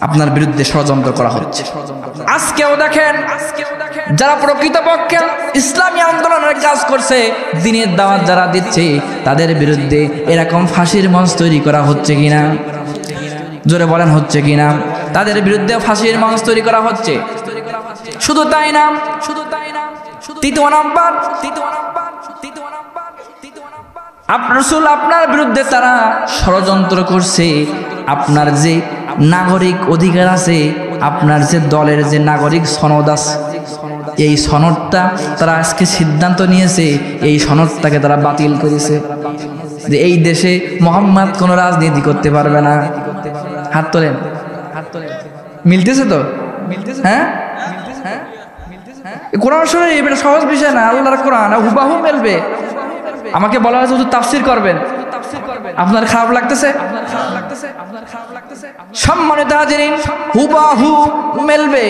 আপনার বিরুদ্ধে ষড়যন্ত্র করা হচ্ছে। আজকেও দেখেন, যারা প্রকৃতপক্ষে ইসলামী আন্দোলনের কাজ করছে, দ্বীনের দাওয়াত যারা দিচ্ছে, তাদের বিরুদ্ধে এরকম ফাঁসির মঞ্চ তৈরি করা হচ্ছে কিনা? জোরে বলেন, হচ্ছে কিনা? তাদের বিরুদ্ধে ফাঁসির মঞ্চ তৈরি করা হচ্ছে। শুধু তাই না, 3 নাম্বার, রাসূল আপনার বিরুদ্ধে তারা ষড়যন্ত্র করছে। আপনার যে নাগরিক অধিকার আছে, আপনার যে দলের যে নাগরিক সনদ আছে, এই সনদটা তারা আজকে সিদ্ধান্ত নিয়েছে, এই সনদটাকে তারা বাতিল করেছে, যে এই দেশে মোহাম্মদ কোনো রাজনীতি করতে পারবে না। হাত তোলেন। মিলতেছে তো? হ্যাঁ, কোরআন শরীফ এটা সহজ বিষয় না, আল্লাহর কোরআন হুবাহু মিলবে। আমাকে বলা হয়েছে শুধু তাফসীর করবেন, আপনার খারাপ লাগতেছে? সম্মানিত হাজিরিন, হুবাহু মিলবে।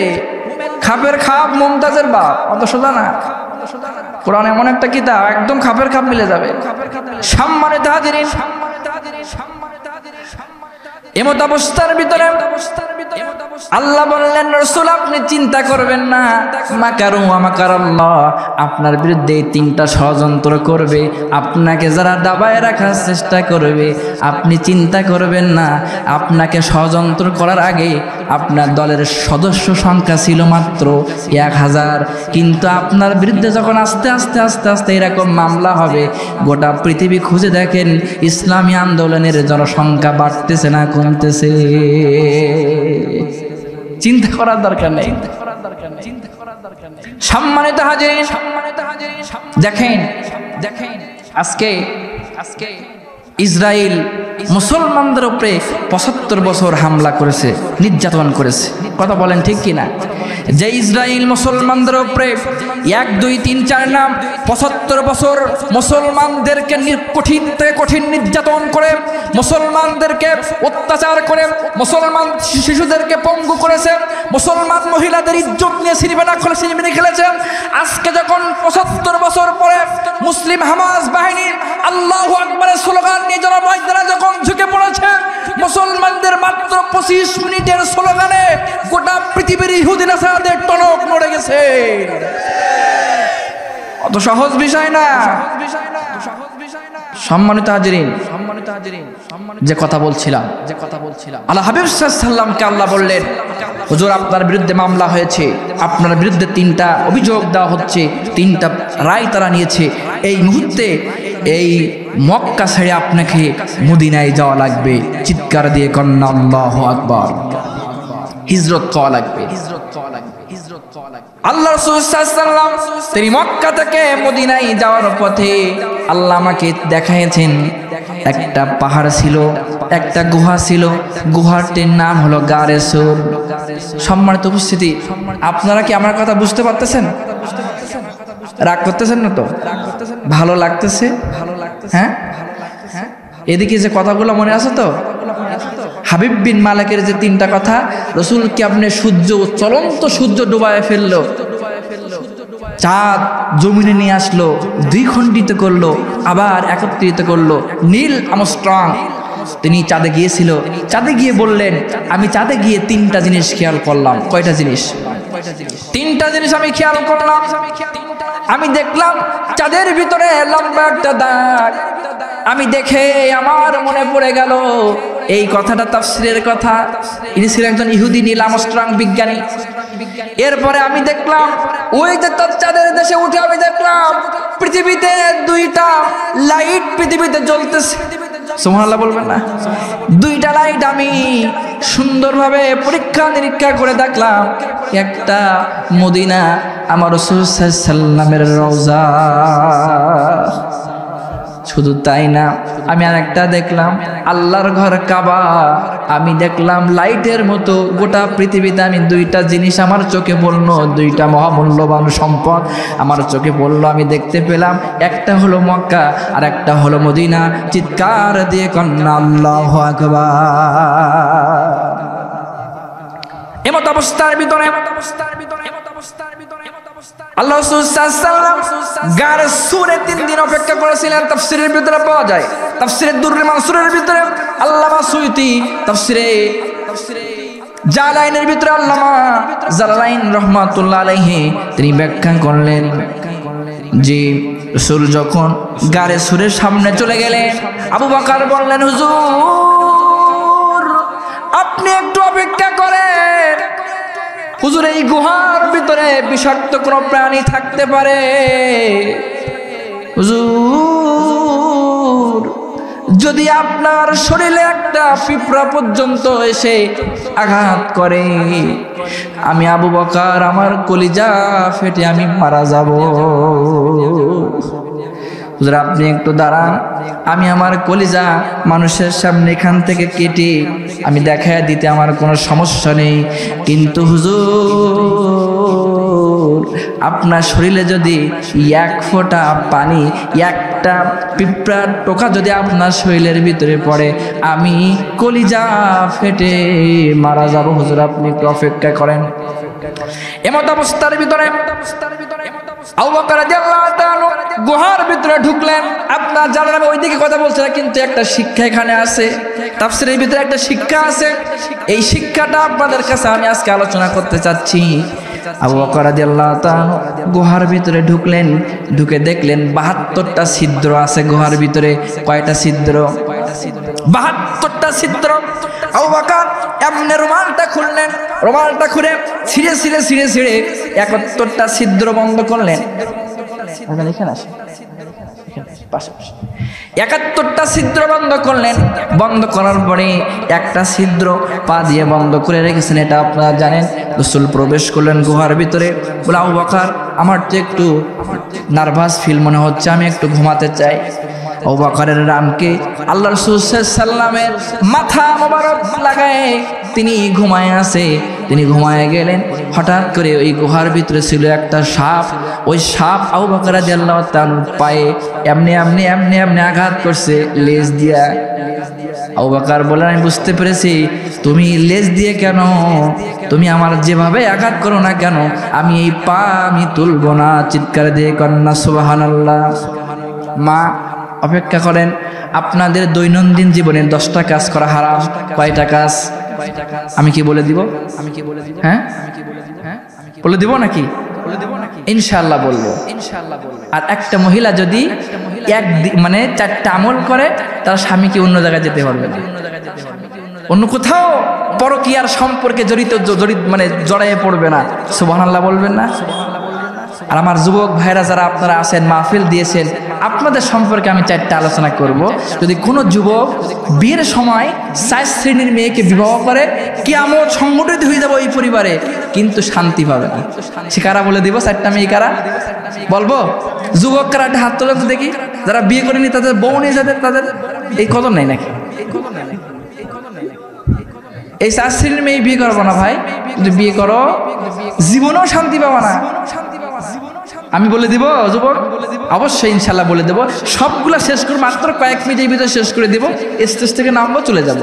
খাপের খাপ মুমতাজের বাপ, অত সোজা না। কোরআন এমন একটা কিতাব, একদম খাপের খাপ মিলে যাবে। সম্মানিত হাজিরিন, এমত অবস্থার ভিতরে আল্লাহ বললেন, রাসূল আপনি চিন্তা করবেন না, মাকারু ওয়া মাকারাল্লাহ, আপনার বিরুদ্ধে 3টা ষড়যন্ত্র করবে, আপনাকে যারা দাবায় রাখার চেষ্টা করবে, আপনি চিন্তা করবেন না। আপনাকে ষড়যন্ত্র করার আগে আপনার দলের সদস্য সংখ্যা ছিল মাত্র 1000, কিন্তু আপনার বিরুদ্ধে যখন আস্তে আস্তে আস্তে আস্তে এরকম মামলা হবে, গোটা পৃথিবী খুঁজে দেখেন ইসলামী আন্দোলনের জনসংখ্যা বাড়তেছে না কমতেছে? চিন্তা করার দরকার নেই। সম্মানিত হাজিরিন, দেখেন আজকে ইসরায়েল মুসলমানদের উপরে 75 বছর হামলা করেছে, নির্যাতন করেছে। কথা বলেন ঠিক কিনা? যে ইসরায়েল মুসলমানদের উপরে 1, 2, 3, 4 নাম 75 বছর মুসলমানদেরকে কঠিন থেকে কঠিন নির্যাতন করে, মুসলমানদেরকে অত্যাচার করে, মুসলমান শিশুদেরকে পঙ্গু করেছে, মুসলমান মহিলাদের ইজ্জত নিয়ে সিনেমিনি খেলেছে। আজকে যখন 75 বছর পরে মুসলিম হামাস বাহিনী আল্লাহু আকবারের স্লোগান নিয়ে জনময়দানে যখন ঝুঁকে পড়েছে, মুসলমানদের মাত্র 25 মিনিটের স্লোগানে গোটা পৃথিবীর ইহুদি নাসারাদের টনক নড়ে গেছে। অত সহজ বিষয় না। সম্মানিত হাজিরিন, যে কথা বলছিলাম, আল্লাহ হাবিব সাল্লাল্লাহু আলাইহি ওয়াসাল্লামকে আল্লাহ বললেন, হুজুর আপনার বিরুদ্ধে মামলা হয়েছে, আপনার বিরুদ্ধে 3টা অভিযোগ দেওয়া হচ্ছে, 3টা রায় তারা নিয়েছে। এই মুহূর্তে এই মক্কা ছেড়ে আপনাকে মদিনায় যাওয়া লাগবে। চিৎকার দিয়ে কন্না আল্লাহু আকবার। হিজরত করা লাগবে। আল্লাহ রাসূল সাল্লাল্লাহু আলাইহি ওয়াসাল্লাম তিনি মক্কা থেকে মদিনায় যাওয়ার পথে আল্লাহ আমাকে দেখাইছেন একটা পাহাড় ছিল, একটা গুহা ছিল, গুহাটির নাম হলো গারে সুর। সম্মানিত উপস্থিতি, আপনারা কি আমার কথা বুঝতে পারতেছেন? রাগ করতেছেন না তো? ভালো লাগতেছে? হ্যাঁ, এদিকে যে কথাগুলো মনে আছে তো? হাবিব বিন মালিকের যে 3টা কথা, রাসূলকে আপনি সূর্য, চলন্ত সূর্য ডুবায় ফেললো, চাঁদ জমিনে নিয়ে আসলো, 2 খণ্ডিত করলো, আবার একত্রিত করলো। নীল আর্মস্ট্রং তিনি চাঁদে গিয়েছিল, চাঁদে গিয়ে বললেন, আমি চাঁদে গিয়ে 3টা জিনিস খেয়াল করলাম। কয়টা জিনিস? 3টা জিনিস আমি খেয়াল করলাম। আমি দেখলাম চাঁদের ভিতরে লম্বা একটা দাগ। আমি দেখে আমার মনে পড়ে গেল এই কথাটা তাফসীরের কথা। ইনি ছিলেন একজন ইহুদি নীল আর্মস্ট্রং বিজ্ঞানী। এরপরে আমি দেখলাম ওই যে চাঁদের দেশে উঠে আমি দেখলাম পৃথিবীতে 2টা লাইট পৃথিবীতে জ্বলতেছে। সুবহানাল্লাহ বলবেন না? 2টা লাইট আমি সুন্দরভাবে পরীক্ষা নিরীক্ষা করে দেখলাম। একটা মদিনা, আমার রাসূল সাল্লাল্লাহু আলাইহি সাল্লামের রওজা। শুধু তাই না, আমি আরেকটা দেখলাম আল্লাহর ঘর কাবা। আমি দেখলাম লাইটের মতো গোটা পৃথিবীতে আমি 2টা জিনিস আমার চোখে পড়লো, 2টা মহামূল্যবান সম্পদ আমার চোখে পড়লো। আমি দেখতে পেলাম একটা হলো মক্কা আর একটা হলো মদিনা। চিৎকার দিয়ে কন্যা আল্লাহু আকবার। এমত অবস্থার ভিতরে আল্লাহ রাসূল সাল্লাল্লাহু আলাইহি ওয়াসাল্লাম গারে সূরে 3 দিন অপেক্ষা করেছিলেন। তাফসীরের ভিতরে পাওয়া যায়, তাফসীরে দুররে মানসুরের ভিতরে আল্লামা সুয়ুতি, তাফসীরে জালালাইনের ভিতরে আল্লামা জালালাইন রাহমাতুল্লাহ আলাইহি তিনি ব্যাখ্যা করলেন যে রাসূল যখন গারে সূরের সামনে চলে গেলেন, আবু বকর বললেন, হুজুর আপনি একটু অপেক্ষা করেন। হুজুর এই গুহার ভিতরে বিষাক্ত কোনো প্রাণী থাকতে পারে। হুজুর যদি আপনার শরীরে একটা পিঁপড়া পর্যন্ত এসে আঘাত করে, আমি আবু বকর আমার কলিজা ফেটে আমি মারা যাব। হুজুর আপনি একটু দাঁড়ান, আমি আমার কলিজা মানুষের সামনে এখান থেকে কেটে আমি দেখায় দিতে আমার কোনো সমস্যা নেই, কিন্তু হুজুর আপনার শরীরে যদি 1 ফোঁটা পানি, একটা পিঁপড়ার টোকা যদি আপনার শরীরের ভিতরে পড়ে, আমি কলিজা ফেটে মারা যাব। হুজুর আপনি একটু অপেক্ষা করেন। এমত অবস্থার ভিতরে আবু বকর রাদিয়াল্লাহু তাআলা গুহার ভিতরে ঢুকলেন। আপনার জানেন আমি ওইদিকে কথা বলছি না, কিন্তু একটা শিক্ষা এখানে আছে, তাফসীরের ভিতরে একটা শিক্ষা আছে। এই শিক্ষাটা আপনাদের কাছে আমি আজকে আলোচনা করতে চাচ্ছি। আবু বকর রাদিয়াল্লাহু তাআলা গুহার ভিতরে ঢুকলেন, ঢুকে দেখলেন 72টা ছিদ্র আছে গুহার ভিতরে। কয়টা ছিদ্র? 72টা ছিদ্র। আবু বকর এমনি রুমালটা খুললেন, রুমালটা খুলে ছিঁড়ে 71টা ছিদ্র বন্ধ করলেন। 71টা ছিদ্র বন্ধ করলেন। বন্ধ করার পরে একটা ছিদ্র পা দিয়ে বন্ধ করে রেখেছেন। এটা আপনারা জানেন। রাসূল প্রবেশ করলেন গুহার ভিতরে। বলে, আবু বকর আমার তো একটু নার্ভাস ফিল মনে হচ্ছে, আমি একটু ঘুমাতে চাই। আবু বকরের রামকে আল্লাহ রাসূল সাল্লাল্লাহু আলাইহি সাল্লামের মাথা মোবারক লাগায় তিনি ঘুমায় আছে। তিনি ঘুমায় গেলেন। হঠাৎ করে ওই গুহার ভিতরে ছিল একটা সাপ। ওই সাপ আবু বকর রাদিয়াল্লাহু তাআলার পায়ে এমনি আঘাত করছে লেজ দিয়া। আবু বকর বলেন, আমি বুঝতে পেরেছি তুমি লেজ দিয়ে কেন, তুমি আমার যেভাবে আঘাত করো না কেন, আমি এই পা আমি তুলবো না। চিৎকার দিয়ে কন্যা সুবহানাল্লাহ। মা অপেক্ষা করেন। আপনাদের দৈনন্দিন জীবনে 10টা কাজ করা হারাম। কয়টা কাজ? আমি কি বলে দিব? হ্যাঁ বলে দিব নাকি? ইনশাআল্লাহ বলবো। আর একটা মহিলা যদি মানে 4টা আমল করে, তার স্বামীকে অন্য জায়গায় যেতে পারবে না, অন্য কোথাও পরকীয়ার সম্পর্কে মানে জড়াইয়ে পড়বে না। সুবহানাল্লাহ বলবেন না? আর আমার যুবক ভাইরা যারা আপনারা আছেন, মাহফিল দিয়েছেন, আপনাদের সম্পর্কে আমি 4টা আলোচনা করব। যদি কোনো যুবক বিয়ের সময় 4 শ্রেণীর মেয়েকে বিবাহ করে, কিয়ামত সংগঠিত হয়ে যাবে ওই পরিবারে, কিন্তু শান্তি পাবে না। সে কারা বলে দিব? 4টা মেয়ে কারা বলবো? যুবক কারা? হাত তোলেন তো দেখি। যারা বিয়ে করেনি তাদের বউ নিয়ে যাদের, তাদের এই কদর নাই নাকি? এই 4 শ্রেণীর মেয়ে বিয়ে করবো না ভাই, যদি বিয়ে করো জীবনেও শান্তি পাবা না। আমি বলে দিব যুবক, অবশ্যই ইনশাল্লাহ বলে দেব। সবগুলা শেষ করে মাত্র কয়েক মিনিটের ভিতরে শেষ করে দেব। স্টেজ থেকে নামবো, চলে যাব।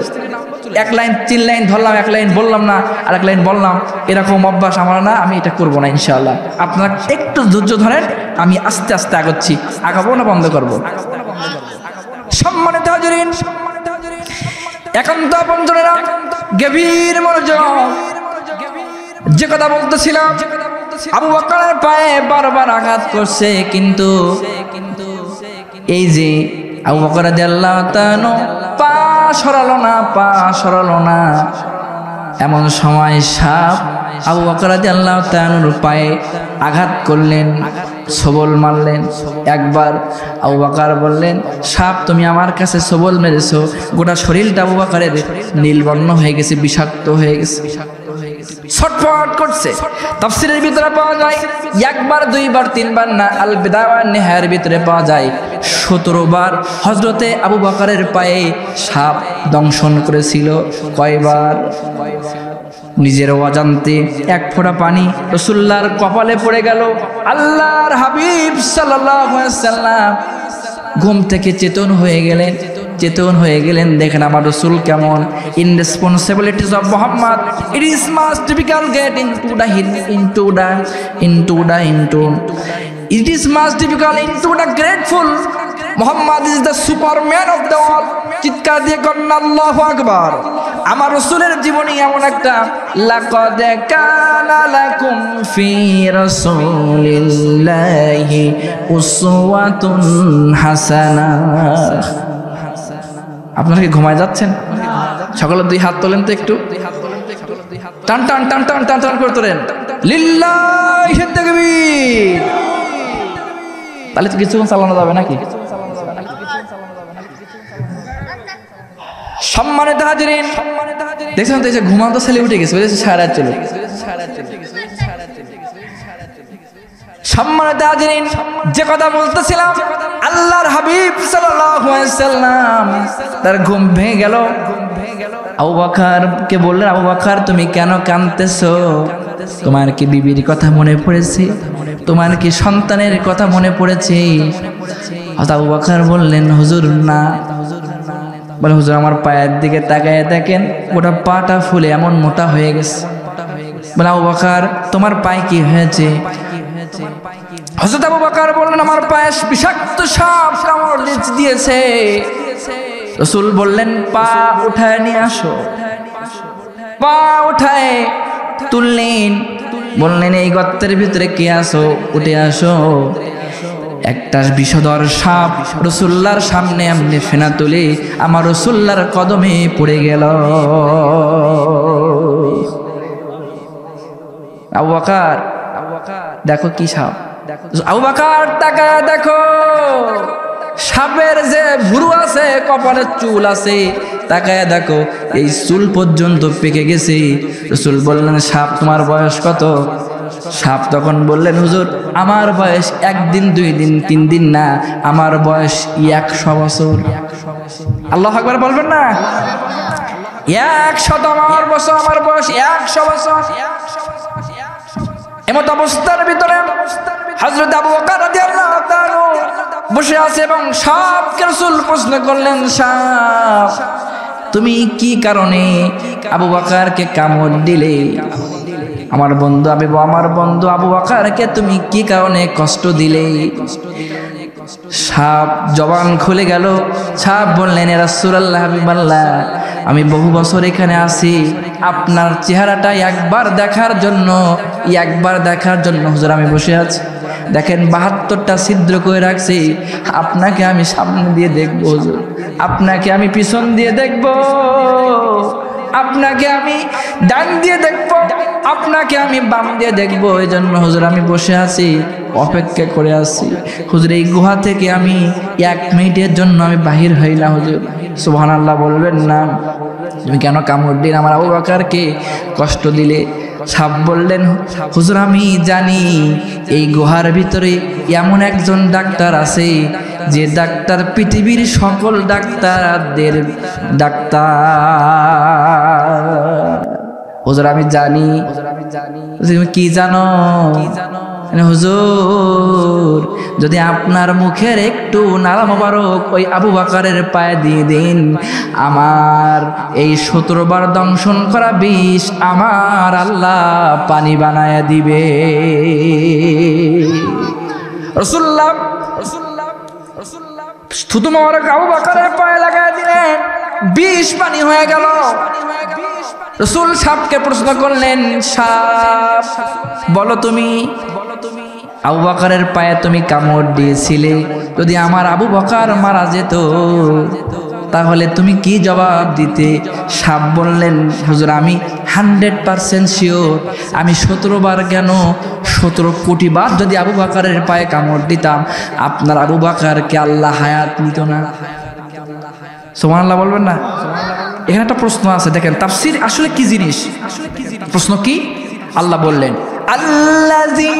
1 লাইন 3 লাইন ধরলাম, 1 লাইন বললাম না, আর 1 লাইন বললাম, এরকম অভ্যাস আমার না। আমি এটা করবো না ইনশাআল্লাহ। আপনারা একটু ধৈর্য ধরেন, আমি আস্তে আস্তে আগাচ্ছি। আগাবো না বন্ধ করবো? সম্মানিত হাজিরিন, একান্ত আপনজনেরা, গভীর মনোযোগ। যে কথা বলতেছিলাম, আবু বকরের পায়ে বারবার আঘাত করছে, কিন্তু এই যে আবু বকর রাদিয়াল্লাহু তাআলা পা সরালো না। এমন সময় সাপ আবু বকর রাদিয়াল্লাহু তাআলার পায়ে আঘাত করলেন, সবল মারলেন। একবার আবু বকর বললেন, সাপ তুমি আমার কাছে সবল মেরেছো। গোটা শরীরটা আবু বকরের নীলবর্ণ হয়ে গেছে, বিষাক্ত হয়ে গেছে, ছটফট করছে। তাফসীরের ভিতরে পাওয়া যায় 1 বার 2 বার 3 বার না, আল বিদায়া ওয়ান নিহায়ার ভিতরে পাওয়া যায় 17 বার হযরতে আবু বকরের পায়ে সাপ দংশন করেছিল। কয়বার? নিজের অজান্তে 1 ফোঁটা পানি রাসূলুল্লাহর কপালে পড়ে গেল। আল্লাহর হাবিব সাল্লাল্লাহু আলাইহি ওয়াসাল্লাম ঘুম থেকে চেতন হয়ে গেলেন। দেখেন আমার রাসূল কেমন। In responsibilities of Muhammad, it is most difficult get it is most difficult into the grateful. Muhammad is the superman of the world. চিৎকার দিয়ে করেন আল্লাহু আকবার। আমার রাসূলের জীবনী এমন একটা, লাকাদ কানা লাকুম ফি রাসূলিল্লাহি উসওয়াতুন হাসানাহ। আপনারা কি ঘুমায় যাচ্ছেন? সকলে 2 হাত তোলেন তো একটু, টান টান টান টান টান টান করে তোলেন। লিল্লাহি তাকবীর। তাহলে তো কিছুক্ষণ চালানো যাবে নাকি? সম্মানিত হাজিরিন, দেখছেন তো, ঘুমান্ত ছেলে উঠে গেছে, সারা রাত চলে। সম্মানিত হাজিরিন, যে কথা বলতেছিলাম, আল্লাহর হাবিব সাল্লাল্লাহু আলাইহি ওয়াসাল্লাম তার ঘুম ভেঙে গেল। আবু বকরকে বললেন, আবু বকর তুমি কেন কাঁদতেছো? তোমার কি বিবির কথা মনে পড়েছে? তোমার কি সন্তানের কথা মনে পড়েছে? আবু বকর বললেন, হুজুর না। বলে, হুজুর আমার পায়ের দিকে তাকায় দেখেন, ওটা পাটা ফুলে এমন মোটা হয়ে গেছে। বলে, আবু বকর তোমার পায়ে কি হয়েছে? হযরত আবু বকর বললেন, আমার পায়ে বিষাক্ত সাপ কামড় দিয়েছে। রাসূল বললেন, পা উঠায় নিয়ে আসো। পা উঠায় তুললেন, বললেন, এই গর্তের ভিতরে কে আসো, উঠে আসো। একটা বিষধর সাপ রাসূলুল্লাহর সামনে এমনি ফেনা তুলে আমার রাসূলুল্লাহর কদমে পড়ে গেল। আবু বকর দেখো কি সাপ। আবু বকর তাকায় দেখো, সাপের যে ভুরু আছে, কপালের চুল আছে, তাকায় দেখো এই চুল পর্যন্ত পেকে গেছে। রাসূল বললেন, সাপ তোমার বয়স কত? সাপ তখন বললেন, হুজুর আমার বয়স 1 দিন 2 দিন 3 দিন না, আমার বয়স 100 বছর। আল্লাহু আকবার বলবেন না? 100 আমার বছর, আমার বয়স 100 বছর। এমত অবস্থার ভিতরে হযরত আবু বকর রাদিয়াল্লাহু তাআলা বসে আছে এবং সাপকে রাসূল প্রশ্ন করলেন, সাপ তুমি কি কারণে আবু বকরকে কামড় দিলে? আমার বন্ধু আবু বকরকে তুমি কি কারণে কষ্ট দিলে? সাপ জবান খুলে গেল। সাপ বললেন, ইয়া রাসূলুল্লাহ, হাবিবাল্লাহ, আমি বহু বছর এখানে আছি, আপনার চেহারাটা একবার দেখার জন্য হুজুর আমি বসে আছি। দেখেন 72টা ছিদ্র করে রাখছি, আপনাকে আমি সামনে দিয়ে দেখব হুজুর, আপনাকে আমি পিছন দিয়ে দেখব, আপনাকে আমি ডান দিয়ে দেখব, আপনাকে আমি বাম দিয়ে দেখব। এই জন্য হুজুর আমি বসে আছি, অপেক্ষা করে আছি। হুজুর এই গুহা থেকে আমি 1 মিনিটের জন্য আমি বাহির হই না হুজুর। সুবহানাল্লাহ বলবেন না? তুমি কেন কামড় দিলে? আমার আবু বকরকে কষ্ট দিলে। সাপ বললেন, হুজুর আমি জানি এই গুহার ভিতরে এমন একজন ডাক্তার আছে যে ডাক্তার পৃথিবীর সকল ডাক্তারদের ডাক্তার। হুজুর আমি জানি। তুমি কি জানো? হুজুর যদি আপনার মুখের একটু নালা মোবারক ওই আবু বকরের পায়ে দিয়ে দিন, আমার এই 17 বার দংশন করা বিষ আমার আল্লাহ পানি বানায়া দিবে। রাসূলুল্লাহ থুতু মোবারক আবু বকরের পায়ে লাগায় দিলেন, বিষ পানি হয়ে গেল। রাসূল সাপকে প্রশ্ন করলেন, সাপ বলো তুমি আবু বকরের পায়ে তুমি কামড় দিয়েছিলে, যদি আমার আবু বকর মারা যেত তাহলে তুমি কি জবাব দিতে? সাপ বললেন, হুজুর আমি 100% শিওর, আমি 17 বার কেন 17 কোটি বার যদি আবু বকরের পায়ে কামড় দিতাম, আপনার আবু বকরকে আল্লাহ হায়াত নিত না। সুবহানাল্লাহ বলবেন না? এখানে একটা প্রশ্ন আছে, দেখেন তাফসীর আসলে কি জিনিস। প্রশ্ন কি? আল্লাহ বললেন, আল্লাযী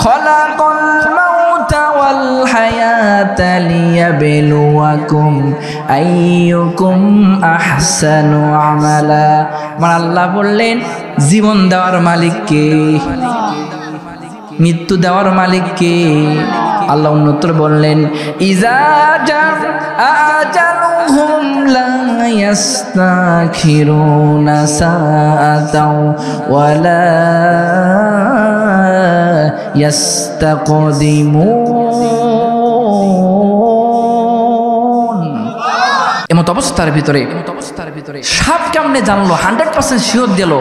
খালাকাল মাউতা ওয়াল হায়াতা লিয়াবলুয়াকুম আইয়ুকুম আহসানু আমালা। মানে আল্লাহ বললেন জীবন দেওয়ার মালিক কে, মৃত্যু দেওয়ার মালিক কে? আল্লাহ উত্তর বললেন, ইজা জাআ আজালুহুম লা ইস্তাখিরুনা সাআতাও ওয়া লা ইস্তাকদিমুন। এমত অবস্থার ভিতরে সাপ কেমনে জানলো, 100% শিওর দিল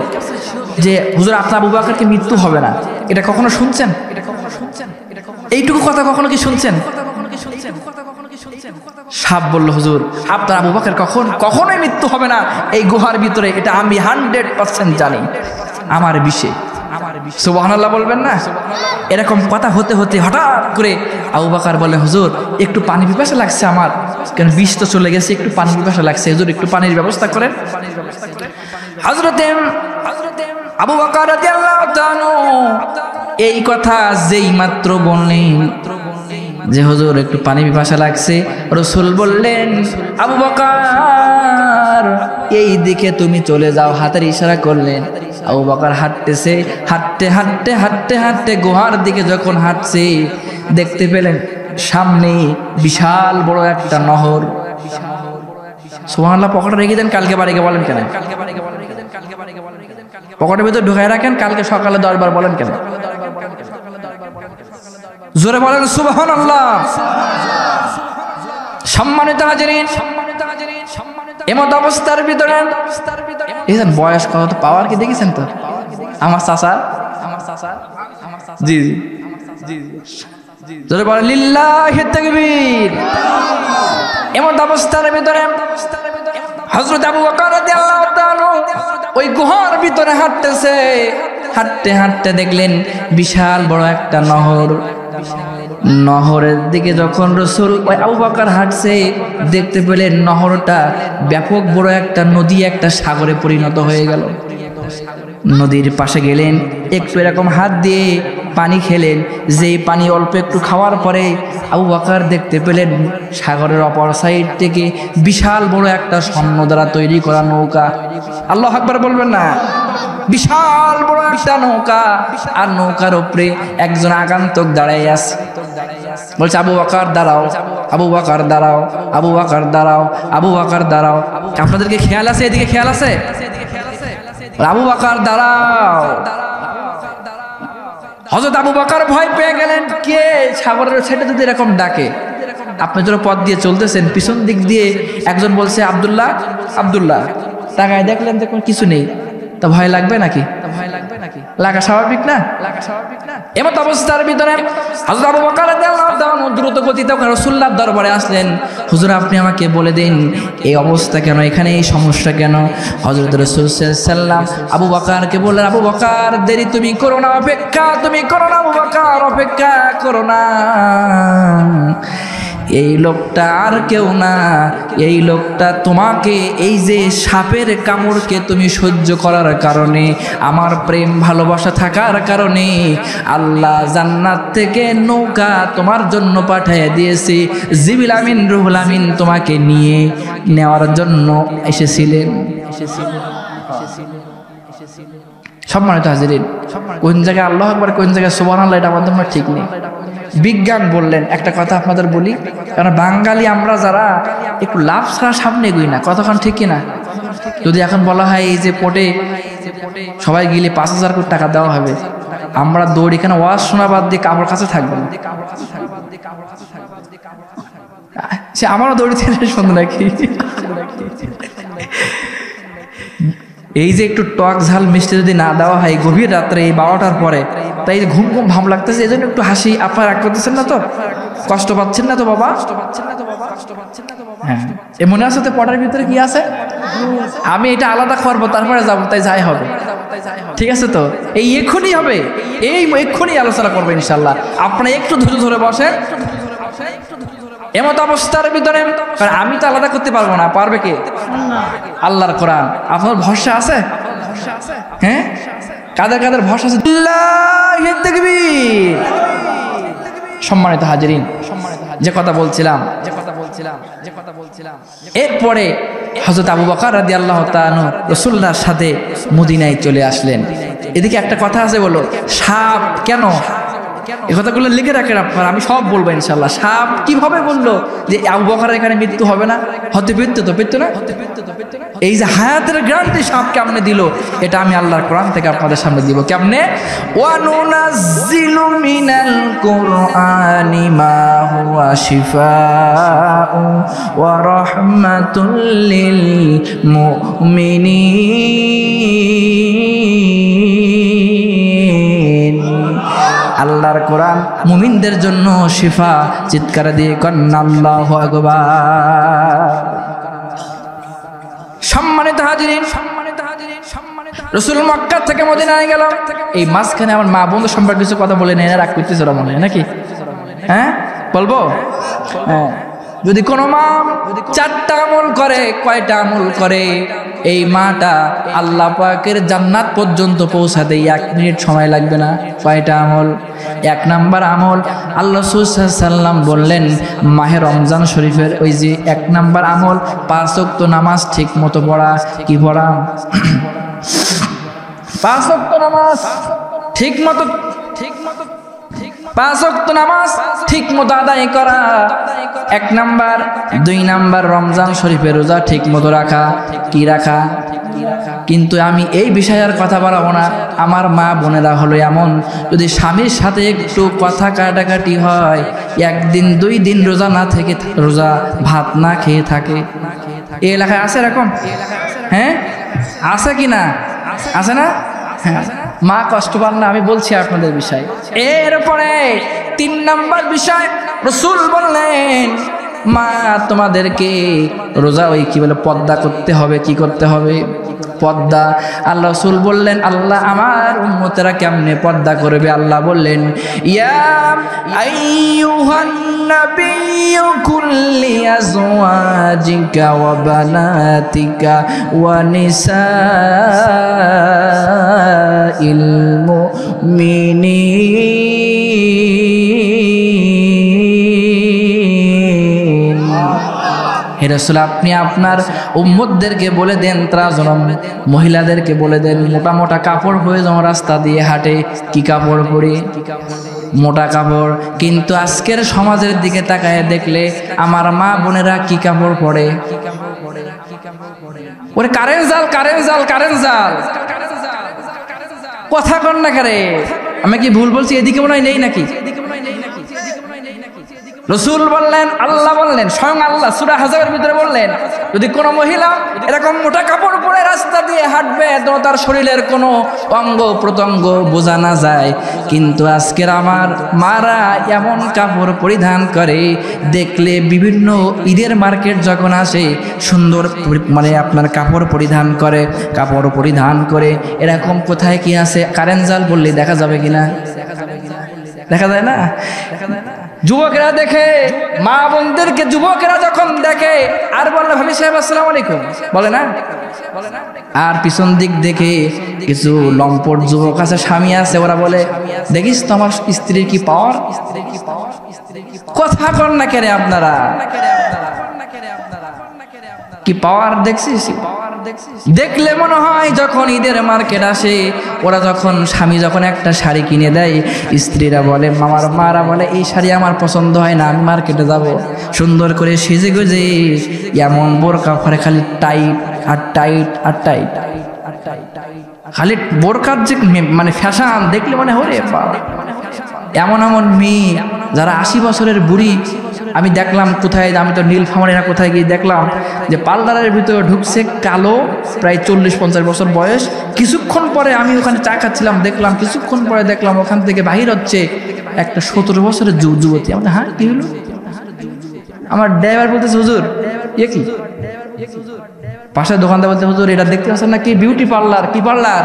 যে হুজুর আপনার আবু বকরকে মৃত্যু হবে না? এটা কখনো শুনছেন? এইটুকু কথা কখনো কি শুনছেন? সাপ বলল, হুজুর আপনার আবু বকর কখনোই মৃত্যু হবে না এই গুহার ভিতরে, এটা আমি 100% জানি আমার বিষে। সুবহানাল্লাহ বলবেন না? এরকম কথা হতে হতে হঠাৎ করে আবু বকর বলে, হুজুর একটু পানি পিপাসা লাগছে আমার, কারণ বিষ তো চলে গেছে, একটু পানি পিপাসা লাগছে, হুজুর একটু পানির ব্যবস্থা করেন। হযরতে আবু বকর রাদিয়াল্লাহু তাআলা এই কথা যেই মাত্র বললেন যে হুজুর একটু পানি পিপাসা লাগছে, রাসূল বললেন, আবু বকর এই দিকে তুমি চলে যাও, হাতের ইশারা করলেন। আবু বকর হাঁটতেছে, হাঁটতে হাঁটতে হাঁটতে হাঁটতে গুহার দিকে যখন হাঁটছে, দেখতে পেলেন সামনে বিশাল বড় একটা নহর। সুবহানাল্লাহ, পকেটে রেখে দেন, কালকে বাড়ি গিয়ে বলেন কেন? পকেটের ভিতরে ঢুকায় রাখেন, কালকে সকালে 10 বার বলেন কেন? জোরে বলেন সুবহানাল্লাহ। সম্মানিত হাজিরিন, এমত অবস্থার ভিতরে দেখেন বয়স কত, পাওয়ার কি দেখেছেন তো? আমার চাচা, জি জি জি, জোরে বলেন লিল্লাহি তাকবীর। এমত অবস্থার ভিতরে হযরত আবু বকর রাদিয়াল্লাহু তাআলা ওই গুহার ভিতরে হাঁটতেছে, হাঁটতে হাঁটতে দেখলেন বিশাল বড় একটা নহর। নহরের দিকে যখন রাসূল ওই আবু বকর হাঁটছে, দেখতে পেলেন নহরটা ব্যাপক বড় একটা নদী, একটা সাগরে পরিণত হয়ে গেল। নদীর পাশে গেলেন, একটু এরকম হাত দিয়ে পানি খেলেন, যেই পানি অল্প একটু খাওয়ার পরে আবু বকর দেখতে পেলেন সাগরের অপর সাইড থেকে বিশাল বড় একটা স্বর্ণ দ্বারা তৈরি করা নৌকা। আল্লাহু আকবার বলবেন না? বিশাল বড় একটা নৌকা, আর নৌকার উপরে একজন আগন্তুক দাঁড়ায় আছে। বলছে, আবু বকর দাঁড়াও, আবু বকর দাঁড়াও, আবু বকর দাঁড়াও, আবু বকর দাঁড়াও। আপনাদেরকে খেয়াল আছে? এদিকে খেয়াল আছে? আবু বকর দাঁড়াও। হযরত আবু বকর ভয় পেয়ে গেলেন, কে সাগরের ছেটে যদি এরকম ডাকে? আপনি যখন পথ দিয়ে চলতেছেন, পিছন দিক দিয়ে একজন বলছে আব্দুল্লাহ, আব্দুল্লাহ। তাকায় দেখলেন যে কোনো কিছু নেই, তা ভয় লাগবে নাকি? লাগা স্বাভাবিক না? এমত অবস্থার ভিতরে হযরত আবু বকর রাদিয়াল্লাহু তাআলা দ্রুত গতিতে রাসূলুল্লাহর দরবারে আসলেন। হুজুর আপনি আমাকে বলে দিন এই অবস্থা কেন, এখানে এই সমস্যা কেন? হযরত রাসূল সাল্লাল্লাহু আলাইহি ওয়াসাল্লাম আবু বকরকে বললেন, আবু বকর দেরি তুমি করো না, অপেক্ষা তুমি করো না, আবু বকর অপেক্ষা করো না। এই লোকটা আর কেউ না, এই লোকটা তোমাকে এই যে সাপের কামড়কে তুমি সহ্য করার কারণে, আমার প্রেম ভালোবাসা থাকার কারণে আল্লাহ জান্নাত থেকে নৌকা তোমার জন্য পাঠিয়ে দিয়েছে। জিবরিল আমিন রুহুল আমিন তোমাকে নিয়ে নেওয়ার জন্য এসেছিলেন। সম্মানিত হাজিরিন, কোন জায়গায় আল্লাহু আকবার, কোন জায়গায় সুবহানাল্লাহ, এটা আমাদের জন্য ঠিক নেই। বিজ্ঞান বললেন একটা কথা আপনাদের বলি, কারণ বাঙালি আমরা যারা একটু লাভ ছাড়া সামনে এগোই না, কতক্ষণ ঠিক কিনা? যদি এখন বলা হয় এই যে পোটে সবাই গেলে 5,000 কোটি টাকা দেওয়া হবে, আমরা দৌড় এখানে ওয়াজ শোনা বাদ দিয়ে কাপড় কাছে থাকবো না। সে আমারও দৌড়ি থেকে শুনতে নাকি? এই যে একটু টক ঝাল মিষ্টি যদি না দেওয়া হয় গভীর রাত্রে এই 12টার পরে, তাই ঘুম ঘুম ভাব লাগতেছে, এই জন্য একটু হাসি। আপনার রাগ করতেছেন না তো? কষ্ট পাচ্ছেন না তো বাবা? হ্যাঁ, এ মনে আছে তো পটার ভিতরে কি আছে? আমি এটা আলাদা করবো, তারপরে যাবো, তাই যাই হবে। ঠিক আছে তো? এই এক্ষুনি হবে, এই এক্ষুনি আলোচনা করবো ইনশাল্লাহ। আপনারা একটু ধৈর্য ধরে বসেন। এমত অবস্থার ভিতরে আমি তো আলাদা করতে পারবো না, পারবে কে? আল্লাহর কোরআন। আপনার ভরসা আছে? হ্যাঁ, কাদের কাদের ভরসা আছে? আল্লাহু তাকবীর। সম্মানিত হাজিরিন, যে কথা বলছিলাম, এরপরে হযরত আবু বকর রাদিয়াল্লাহু তাআলা রাসূলুল্লাহর সাথে মদিনায় চলে আসলেন। এদিকে একটা কথা আছে, বলো সাপ কেন? এই কথাগুলো লিখে রাখেন আপনারা, আমি সব বলবো ইনশাল্লাহ। সাপ কিভাবে বললো যে আবু বকরের এখানে মৃত্যু হবে না? হতে পেতো না? এই যে হায়াতের গ্যারান্টি সাপ কেমনে দিল, এটা আমি আল্লাহর কোরআন থেকে আপনাদের সামনে দিব। কেমনে? ওয়ানুনাজ্জিলু মিনাল কুরআনি মা হুয়া শিফাউ ওয়া রাহমাতুল লিল মুমিনিন। আল্লাহর কোরআন মুমিনদের জন্য শিফা। চিৎকার দিয়ে কন্না আল্লাহু আকবার। সম্মানিত হাজিরিন, রাসূল মক্কা থেকে মদিনায় গেল। এই মাঝখানে আমার মা বন্ধু সম্পর্কে কিছু কথা বলে নেয়, রাগ করতেছিল মনে হয় নাকি? হ্যাঁ, বলবো? হ্যাঁ, যদি কোনো মা 4টা আমল করে, কয়টা আমল করে? এই মাটা আল্লাহ পাকের জান্নাত পর্যন্ত পৌঁছাতে 1 মিনিট সময় লাগবে না। কয়টা আমল? 1 নাম্বার আমল, আল্লাহ রাসূল সাল্লাল্লাহু আলাইহি ওয়াসাল্লাম বললেন মাহে রমজান শরীফের ওই যে 1 নাম্বার আমল 5 ওয়াক্ত নামাজ ঠিক মতো পড়া। কি পড়া? 5 ওয়াক্ত নামাজ ঠিক মতো 5 ওয়াক্ত নামাজ ঠিক মতো আদায় করা 1 নাম্বার। 2 নাম্বার রমজান শরীফের রোজা ঠিক মতো রাখা। কি রাখা? কিন্তু আমি এই বিষয়ের কথা বলবো না। আমার মা বোনেরা হলো এমন, যদি স্বামীর সাথে একটু কথা কাটাকাটি হয়, 1 দিন 2 দিন রোজা না থেকে, রোজা ভাত না খেয়ে থাকে। এই এলাকায় আছে এরকম? হ্যাঁ, আছে কি না? আছে না? হ্যাঁ, মা কষ্ট পান না, আমি বলছি আপনাদের বিষয়। এরপরে 3 নাম্বার বিষয়, রাসূল বললেন মা তোমাদেরকে রোজা ওই কি বলে পর্দা করতে হবে। কি করতে হবে? পর্দা। আল্লাহ রাসূল বললেন আল্লাহ আমার উম্মতেরা কেমনে পর্দা করবে? আল্লাহ বললেন ইয়া আইয়ুহান নাবিয়্যু কুল্লি আজওয়াজিকা ওয়া বানাতিকা ওয়া নিসাইল মুমিনিন। হে রাসূল, আপনি আপনার উম্মতদেরকে বলে দেন, তারা যেন মহিলাদেরকে বলে দেন মোটা মোটা কাপড় পরে যেন রাস্তা দিয়ে হাঁটে। কি কাপড় পরে? মোটা কাপড়। কিন্তু আজকের সমাজের দিকে তাকায় দেখলে আমার মা বোনেরা কি কাপড় পরে? ওরে কারেন্ট জাল, কারেন্ট জাল, কারেন্ট জাল। কথা কন না কারে? আমি কি ভুল বলছি? এদিকে মনে হয় নেই নাকি? রাসূল বললেন, আল্লাহ বললেন, স্বয়ং আল্লাহ সূরা হাজরের ভিতরে বললেন যদি কোনো মহিলা এরকম মোটা কাপড় পরে রাস্তা দিয়ে হাঁটবে তো তার শরীরের কোনো অঙ্গ প্রত্যঙ্গ বোঝা না যায়। কিন্তু আজকের আমার মারা এমন কাপড় পরিধান করে, দেখলে বিভিন্ন ঈদের মার্কেট যখন আসে সুন্দর মানে আপনার কাপড় পরিধান করে এরকম কোথায় কি আছে কারেন্ট জাল বললে দেখা যাবে কিনা? দেখা যায় না? যুবকেরা দেখে, মা বোনদেরকে যুবকেরা যখন দেখে আর বললে ভাবি সাহেব আসসালামু আলাইকুম বলে না, আর পিছন দিক দেখে কিছু লম্পট যুবক আছে, স্বামী আছে, ওরা বলে দেখিস তো আমার স্ত্রীর কি পাওয়ার। কথা কর না কেরে আপনারা, কি পাওয়ার দেখছিস? দেখলে মনে হয় যখন ঈদের মার্কেট আসে, ওরা যখন স্বামী যখন একটা শাড়ি কিনে দেয়, স্ত্রীরা বলে, আমার মারা বলে এই শাড়ি আমার পছন্দ হয় না, আমি মার্কেটে যাব। সুন্দর করে সেজে গুজে এমন বোরকা পরে, খালি টাইট আর টাইট আর টাইট, খালি বোরকার যে মানে ফ্যাশন দেখলে মনে হরে বাবা। এমন এমন মেয়ে যারা 80 বছরের বুড়ি, আমি দেখলাম কোথায়, আমি তো নীলফামারীরা কোথায় গিয়ে দেখলাম যে পার্লারের ভিতরে ঢুকছে, কালো, প্রায় 40-50 বছর বয়স। কিছুক্ষণ পরে আমি ওখানে চা খাচ্ছিলাম, দেখলাম কিছুক্ষণ পরে দেখলাম ওখান থেকে বাহির হচ্ছে একটা 17 বছরের যুবতী। আমাদের হ্যাঁ কি হলো? আমার ড্রাইভার বলতেছে হুজুর এ কি? পাশের দোকানদার বলতে হুজুর এটা দেখতে পাচ্ছেন না কি বিউটি পার্লার? কি পার্লার?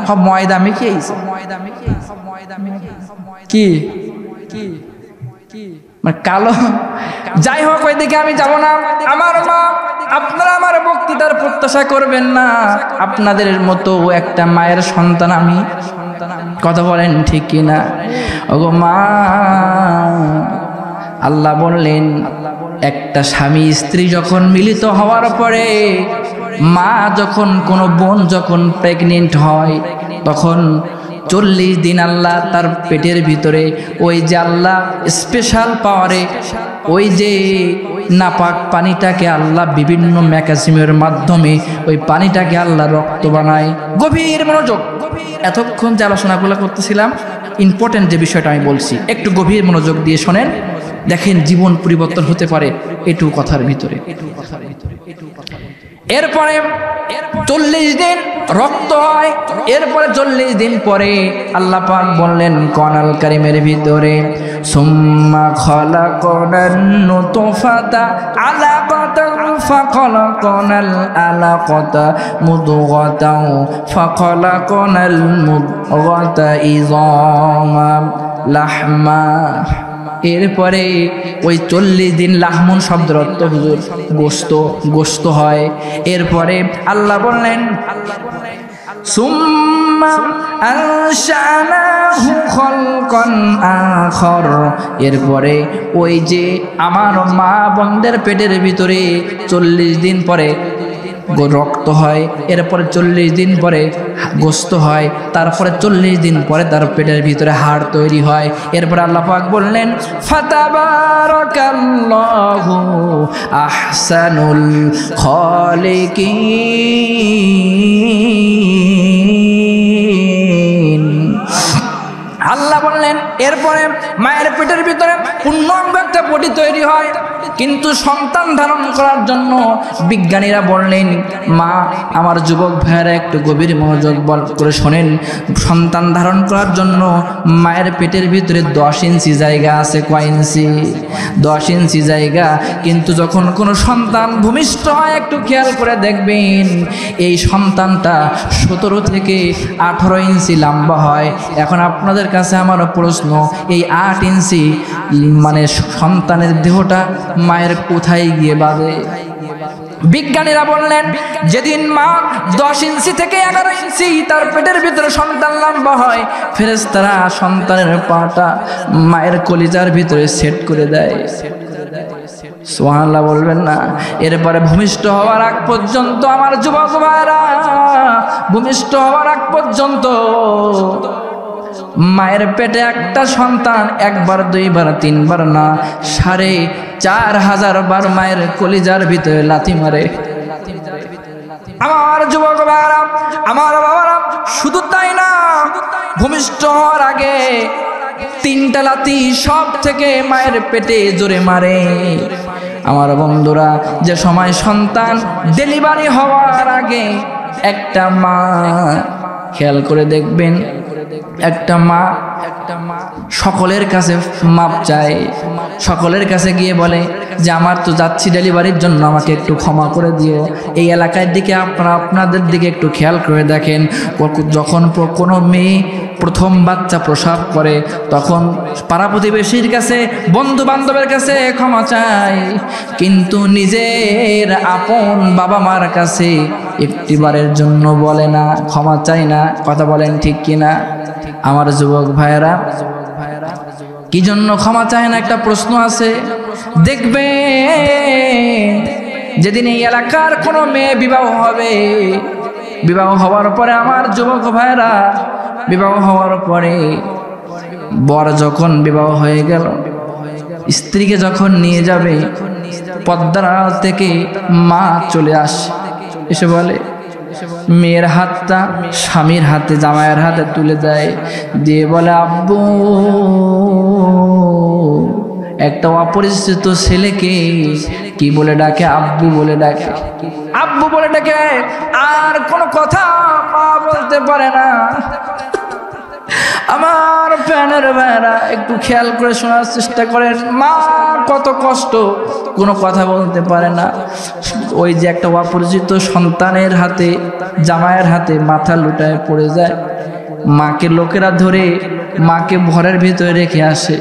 সব ময়দা মেখে কি মানে কালো। যাই হোক ওই দিকে আমি যাব না। আমার মা, আপনারা আমার বক্তৃতার প্রত্যাশা করবেন না, আপনাদের মতো একটা মায়ের সন্তান আমি। কথা বলেন ঠিক কিনা? ওগো মা, আল্লাহ বললেন একটা স্বামী স্ত্রী যখন মিলিত হওয়ার পরে, মা যখন কোনো বোন যখন প্রেগনেন্ট হয়, তখন 40 দিন আল্লাহ তার পেটের ভিতরে ওই যে আল্লাহ স্পেশাল পাওয়ারে ওই যে নাপাক পানিটাকে আল্লাহ বিভিন্ন মেকানিজমের মাধ্যমে ওই পানিটাকে আল্লাহ রক্ত বানায়। গভীর মনোযোগ, এতক্ষণ যে আলোচনাগুলো করতেছিলাম ইম্পর্টেন্ট যে বিষয়টা আমি বলছি, একটু গভীর মনোযোগ দিয়ে শোনেন, দেখেন জীবন পরিবর্তন হতে পারে এটু কথার ভিতরে। এরপরে 40 দিন রক্ত হয়, এরপরে 40 দিন পরে আল্লাহ পাক বললেন কোরআনুল কারীমের ভিতরে, সুম্মা খালাকনান নুতফাতা আলাকাতান ফাখালাকনাল আলাকাতা মুদগাতান ফাখালাকনাল মুদগাতা ইযামান লাহমা। এরপরে ওই 40 দিন লাহমুন শব্দের অর্থ হুজুর গোশত, গোশত হয়। এরপরে আল্লাহ বললেন সুম্মা আনশানাহু খালকান আখর। এরপরে ওই যে আমার মা বোনদের পেটের ভিতরে 40 দিন পরে রক্ত হয়, এরপরে 40 দিন পরে গোশত হয়, তারপরে 40 দিন পরে তার পেটের ভিতরে হাড় তৈরি হয়। এরপরে আল্লাহ পাক বললেন ফাতাবারাকাল্লাহু আহসানুল খালিকিন। আল্লাহ বললেন এরপরে মায়ের পেটের ভিতরে পূর্ণাঙ্গ একটা বডি তৈরি হয়, কিন্তু সন্তান ধারণ করার জন্য বিজ্ঞানীরা বললেন, মা আমার যুবক ভাইয়েরা একটু গভীর মনোযোগ করে শোনেন, সন্তান ধারণ করার জন্য মায়ের পেটের ভিতরে 10 ইঞ্চি জায়গা আছে। কয় ইঞ্চি? 10 ইঞ্চি জায়গা। কিন্তু যখন কোনো সন্তান ভূমিষ্ঠ হয়, একটু খেয়াল করে দেখবেন এই সন্তানটা 17 থেকে 18 ইঞ্চি লম্বা হয়। এখন আপনাদের কাছে আমার প্রশ্ন, এই 8 ইঞ্চি মানে সন্তানের দেহটা মায়ের কোথায় গিয়ে বাঁধে? বিজ্ঞানীরা বললেন যেদিন মা 10 ইঞ্চি থেকে 11 ইঞ্চি তার পেটের ভিতরে সন্তান লম্বা হয়, ফেরেশতারা সন্তানের পাটা মায়ের কলিজার ভিতরে সেট করে দেয়। সুবহানাল্লাহ বলবেন না? এরপরে ভূমিষ্ঠ হওয়ার আগ পর্যন্ত আমার যুবক ভাইরা, ভূমিষ্ঠ হওয়ার আগ পর্যন্ত মায়ের পেটে একটা সন্তান একবার, দুইবার, তিনবার না 4500 বার মায়ের কলিজার ভিতরে লাথি মারে। আমার যুবক ভাইরা, আমার বাবারা, শুধু তাই না, ভূমিষ্ঠ হওয়ার আগে 3টা লাথি সব থেকে মায়ের পেটে জোরে মারে। আমার বন্ধুরা, যে সময় সন্তান ডেলিভারি হওয়ার আগে একটা মা, খেয়াল করে দেখবেন, একটা মা সকলের কাছে মাপ চায়, সকলের কাছে গিয়ে বলে যে আমার তো যাচ্ছি ডেলিভারির জন্য, আমাকে একটু ক্ষমা করে দিও। এই এলাকার দিকে আপনারা আপনাদের দিকে একটু খেয়াল করে দেখেন, যখন কোনো মেয়ে প্রথম বাচ্চা প্রসব করে তখন পাড়া প্রতিবেশীর কাছে, বন্ধু বান্ধবের কাছে ক্ষমা চায়, কিন্তু নিজের আপন বাবা মার কাছে একটিবারের জন্য বলে না, ক্ষমা চায় না। কথা বলেন ঠিক কিনা আমার যুবক ভাইয়েরা? কি জন্য ক্ষমা চায় না একটা প্রশ্ন আছে। দেখবে যেদিন এই এলাকার কোনো মেয়ে বিবাহ হবে, বিবাহ হওয়ার পরে আমার যুবক ভাইয়েরা, বিবাহ হওয়ার পরে বর যখন বিবাহ হয়ে গেল, স্ত্রীকে যখন নিয়ে যাবে, পর্দার আড়াল থেকে মা চলে আসে, এসে বলে, মেয়ের হাতটা স্বামীর হাতে, জামাইয়ের হাতে তুলে দেয়, দিয়ে বলে, আব্বু। একটা অপরিচিত ছেলেকে কি বলে ডাকে? আব্বু বলে ডাকে, আব্বু বলে ডাকে। আর কোনো কথা মা বলতে পারে না। আমার প্যানের ভাইরা একটু খেয়াল করে শোনার চেষ্টা করেন, মা কত কষ্ট, কোনো কথা বলতে পারে না। ওই যে একটা অপরিচিত সন্তানের হাতে, জামাইয়ের হাতে মাথা লুটায় পড়ে যায়, মাকে লোকেরা ধরে মাকে ঘরের ভিতরে রেখে আসে।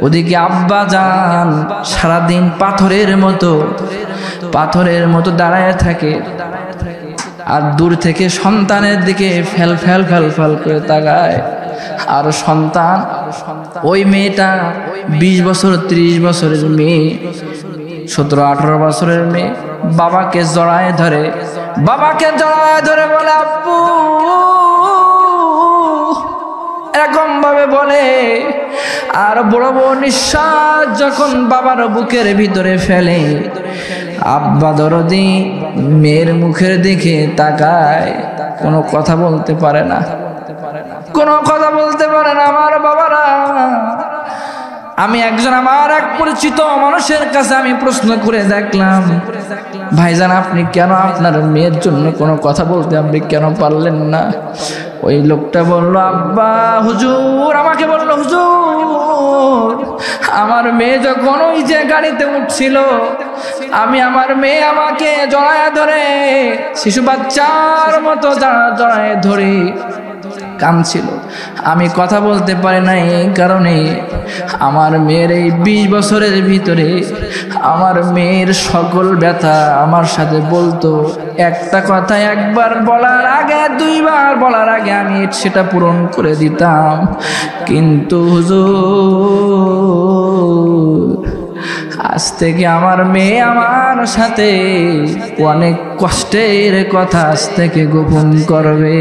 ওদিকে আব্বা জান সারাদিন পাথরের মতো দাঁড়ায় থাকে, আর দূর থেকে সন্তানের দিকে ফেল ফেল ফেল ফেল করে তাকায়। আর সন্তান, ওই মেয়েটা 20 বছর 30 বছরের মেয়ে, 17-18 বছরের মেয়ে, বাবাকে জড়ায় ধরে বলে, আব্বু। এরকম ভাবে বলে, আর বড় বড় নিঃশ্বাস যখন বাবার বুকের ভিতরে ফেলে, আব্বা দরদি মেয়ের মুখের দিকে তাকায়, কোনো কথা বলতে পারে না, কোনো কথা বলতে পারে না। আমার বাবারা, আমি একজন আমার এক পরিচিত মানুষের কাছে আমি প্রশ্ন করে দেখলাম, ভাইজান আপনি কেন আপনার মেয়ের জন্য কোনো কথা বলতে আপনি কেন পারলেন না? ওই লোকটা বলল, আব্বা, হুজুর আমাকে বলল, হুজুর আমার মেয়ে যখন ওই যে গাড়িতে উঠছিল, আমার মেয়ে আমাকে জড়ায় ধরে, শিশু বাচ্চার মতো জড়ায় ধরে কাঁদছিল। আমি কথা বলতে পারি না, এই কারণে আমার মেয়ের এই 20 বছরের ভিতরে আমার মেয়ের সকল ব্যথা আমার সাথে বলতো। একটা কথা একবার বলার আগে, 2 বার বলার আগে আমি সেটা পূরণ করে দিতাম, কিন্তু হুজুর আজ থেকে আমার মেয়ে আমার সাথে অনেক কষ্টের কথা আজ থেকে গোপন করবে।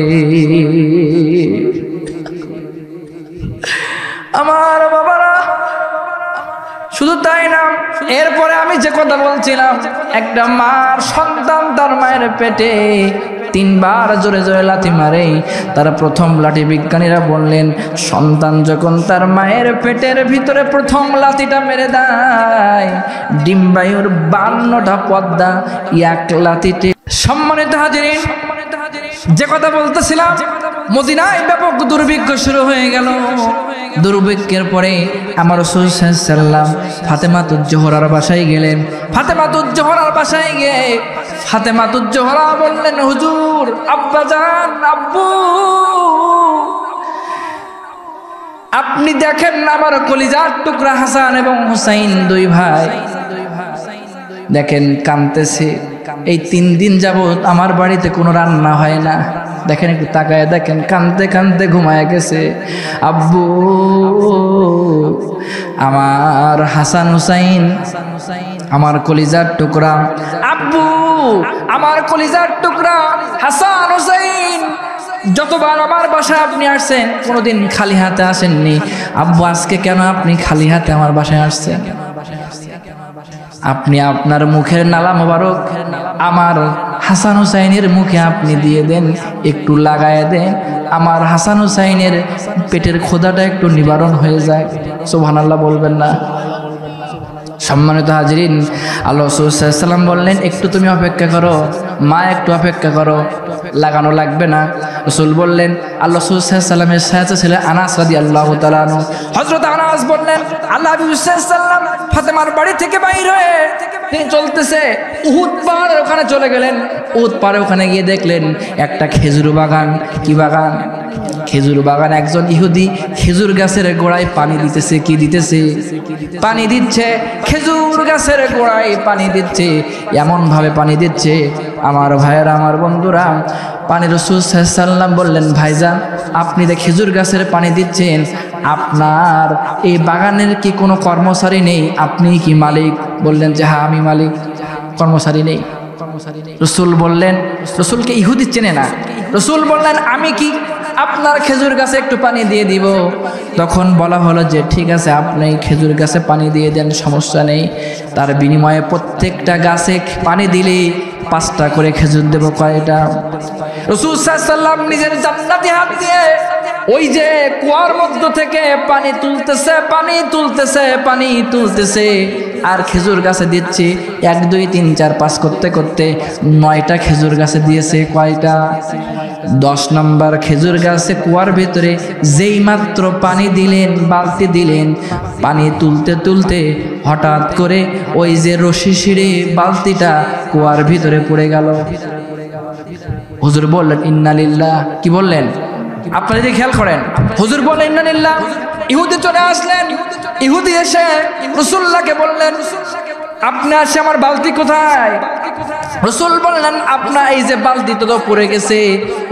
আমার বাবারা, শুধু তাই না, এরপরে আমি যে কথা বলছিলাম, একটা মার সন্তান তার মায়ের পেটে 3 বার জোরে জোরে লাথি মারে। তার প্রথম লাঠি বিজ্ঞানীরা বললেন, সন্তান যখন তার মায়ের পেটের ভিতরে প্রথম লাথিটা মেরে দেয়, ডিম্বায়ুর 52টা পর্দা এক লাথিতে। সম্মানিত হাজিরিন, যে কথা বলতেছিলাম, মদিনায় ব্যাপক দুর্ভিক্ষ শুরু হয়ে গেল। দুর্ভিক্ষের পরে আমার রাসূল সাল্লাল্লাহু আলাইহি ওয়াসাল্লাম ফাতেমাতুজ জোহরার বাসায় গেলেন। ফাতেমাতুজ জোহরার বাসায় গিয়ে ফাতেমাতুজ জোহরা বললেন, হুজুর, আব্বাজান, আব্বু, আপনি দেখেন আমার কলিজার টুকরা হাসান এবং হুসাইন 2 ভাই, দেখেন কাঁদতেছে। এই 3 দিন যাবত আমার বাড়িতে কোনো রান্না হয় না, দেখেন একটু তাকায় দেখেন, কাঁদতে কাঁদতে ঘুমায় গেছে। আব্বু, আমার হাসান হুসাইন, আমার কলিজার টুকরা, আব্বু, আমার কলিজার টুকরা হাসান হুসাইন, যতবার আমার বাসায় আপনি আসছেন কোনোদিন খালি হাতে আসেননি। আব্বু, আজকে কেন আপনি খালি হাতে আমার বাসায় আসছেন? আপনি আপনার মুখের নালা মোবারক আমার হাসান হুসাইনের মুখে আপনি দিয়ে দেন, একটু লাগায় দেন, আমার হাসান হুসাইনের পেটের ক্ষুধাটা একটু নিবারণ হয়ে যায়। সুবহানাল্লাহ বলবেন না? সম্মানিত হাজিরিন, আল্লাহ রাসূল সাল্লাল্লাহু আলাইহি ওয়াসাল্লাম বললেন, একটু তুমি অপেক্ষা করো, মা একটু অপেক্ষা করো। লাগানো লাগবে না। রাসূল বললেন, আল্লাহ রাসূল সাল্লাল্লাহু আলাইহি ওয়াসাল্লামের সাথে ছিলেন আনাস রাদিয়াল্লাহু তাআলা আনহু। হযরত আনাস বললেন, আল্লাহ নবী সাল্লাল্লাহু আলাইহি ওয়াসাল্লাম ফাতেমার বাড়ি থেকে বাইর হয়ে তিনি চলতেছে উহুদ পাহাড়ের ওখানে চলে গেলেন। উহুদ পাহাড়ের ওখানে গিয়ে দেখলেন একটা খেজুর বাগান। কি বাগান? খেজুর বাগান। একজন ইহুদি খেজুর গাছের গোড়ায় পানি দিতেছে। কি দিতেছে? পানি দিচ্ছে। খেজুর গাছের গোড়ায় পানি দিচ্ছে, এমন ভাবে পানি দিচ্ছে, আমার ভাইয়েরা, আমার বন্ধুরা, পানি রাসূল সাল্লাল্লাহু আলাইহি ওয়াসাল্লাম বললেন, ভাইজান আপনি যে খেজুর গাছের পানি দিচ্ছেন, আপনার এই বাগানের কি কোনো কর্মচারী নেই? আপনি কি মালিক? বললেন যে হ্যাঁ আমি মালিক, কর্মচারী নেই। রাসূল বললেন, রাসূলকে ইহুদি চেনে না। রাসূল বললেন, আমি কি আপনার খেজুর গাছে একটু পানি দিয়ে দিব? তখন বলা হলো যে ঠিক আছে, আপনি খেজুর গাছে পানি দিয়ে দেন, সমস্যা নেই। তার বিনিময়ে প্রত্যেকটা গাছে পানি দিলে 5টা করে খেজুর দেব। কয়টা? রাসূল সাল্লাল্লাহু আলাইহি ওয়াসাল্লাম নিজের জান্নাতি হাত দিয়ে ওই যে কুয়ার মধ্য থেকে পানি তুলতেছে, পানি তুলতেছে, পানি তুলতেছে, আর খেজুর গাছে দিচ্ছে। 1 2 3 4 5 করতে করতে 9টা খেজুর গাছে দিয়েছে। কয়টা? 10 নম্বর খেজুর গাছে কুয়ার ভেতরে যেই মাত্র পানি দিলেন, বালতি দিলেন, পানি তুলতে তুলতে হঠাৎ করে ওই যে রশি ছিঁড়ে বালতিটা কুয়ার ভিতরে পড়ে গেল। হুজুর বললেন ইন্না লিল্লাহ। কি বললেন? আপনারা যদি খেয়াল করেন, হুজুর বললেন ইন্না লিল্লাহ। ইহুদি চলে আসলেন। ইহুদি এসে রাসূলুল্লাহকে বললেন, আপনি আসে আমার বালতি কোথায়? রাসূল বললেন, আপনার এই যে বালতি তো পড়ে গেছে,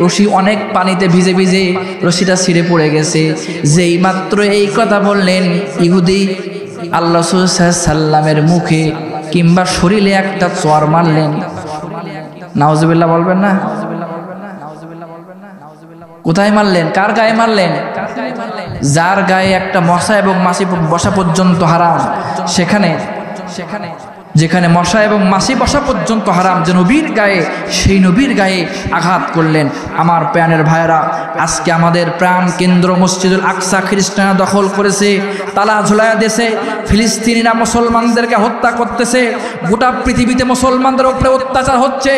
রশি অনেক পানিতে ভিজে ভিজে রশিটা ছিঁড়ে পড়ে গেছে। যেই মাত্র এই কথা বললেন, ইহুদি আল্লাহ রাসূল সাল্লাল্লাহু আলাইহি ওয়াসাল্লামের মুখে কিংবা শরীরে একটা চড় মারলেন। নাউজুবিল্লাহ বলবেন না? কোথায় মারলেন? কার গায়ে মারলেন? যার গায়ে একটা মশা এবং মাছি বসা পর্যন্ত হারাম, সেখানে যেখানে মশা এবং মাছি বসা পর্যন্ত হারাম, যে নবীর গায়ে, সেই নবীর গায়ে আঘাত করলেন। আমার প্রাণের ভাইয়েরা, আজকে আমাদের প্রাণ কেন্দ্র মসজিদুল আকসা খ্রিস্টানরা দখল করেছে, তালা ঝুলাইয়া দিয়েছে। ফিলিস্তিনিরা মুসলমানদেরকে হত্যা করতেছে। গোটা পৃথিবীতে মুসলমানদের উপরে অত্যাচার হচ্ছে।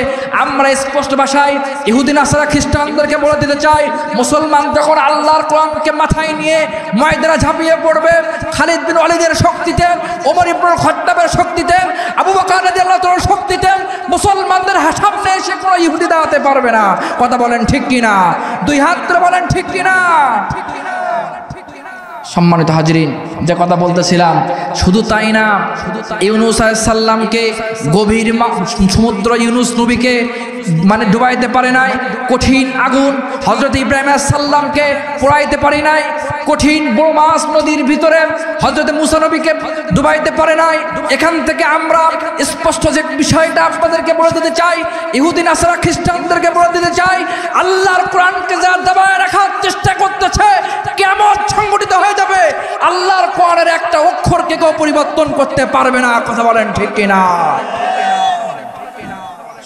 আমরা স্পষ্ট ভাষায় ইহুদি নাসারা খ্রিস্টানদেরকে বলে দিতে চাই, মুসলমান যখন আল্লাহর কোরআনকে মাথায় নিয়ে ময়দানে ঝাঁপিয়ে পড়বে, খালিদ বিন ওয়ালিদের শক্তিতে, ওমর ইবনুল খাত্তাবের শক্তিতে, আবু বকর রাদিয়াল্লাহু তাআলার শক্তিতে মুসলমানদের সামনে এসে কোনো ইহুদি দাঁড়াতে পারবে না। কথা বলেন ঠিক কিনা? 2 হাত ধরে বলেন ঠিক কিনা? সম্মানিত হাজিরিন, যে কথা বলতেছিলাম, শুধু তাই না, ইউনূস আলাইহিস সালামকে গভীর সমুদ্র, ইউনূস নবীকে মানে ডুবাইতে পারে নাই। কঠিন আগুন হযরত ইব্রাহিম আলাইহিস সালামকে পোড়াইতে পারে নাই। কঠিন বড় মাছ নদীর ভিতরে হযরত মুসা নবীকে ডুবাইতে পারে নাই। এখান থেকে আমরা স্পষ্ট যে বিষয়টা আপনাদেরকে বলে দিতে চাই, ইহুদি নাসারা খ্রিস্টানদেরকে বলে দিতে চাই, আল্লাহর কোরআনকে যারা দাবায় রাখার চেষ্টা করতেছে, কিয়ামত সংঘটিত হয়ে যাবে। আল্লাহর কোরআনের একটা অক্ষরকে কেউ পরিবর্তন করতে পারবে না। কথা বলেন ঠিক কিনা?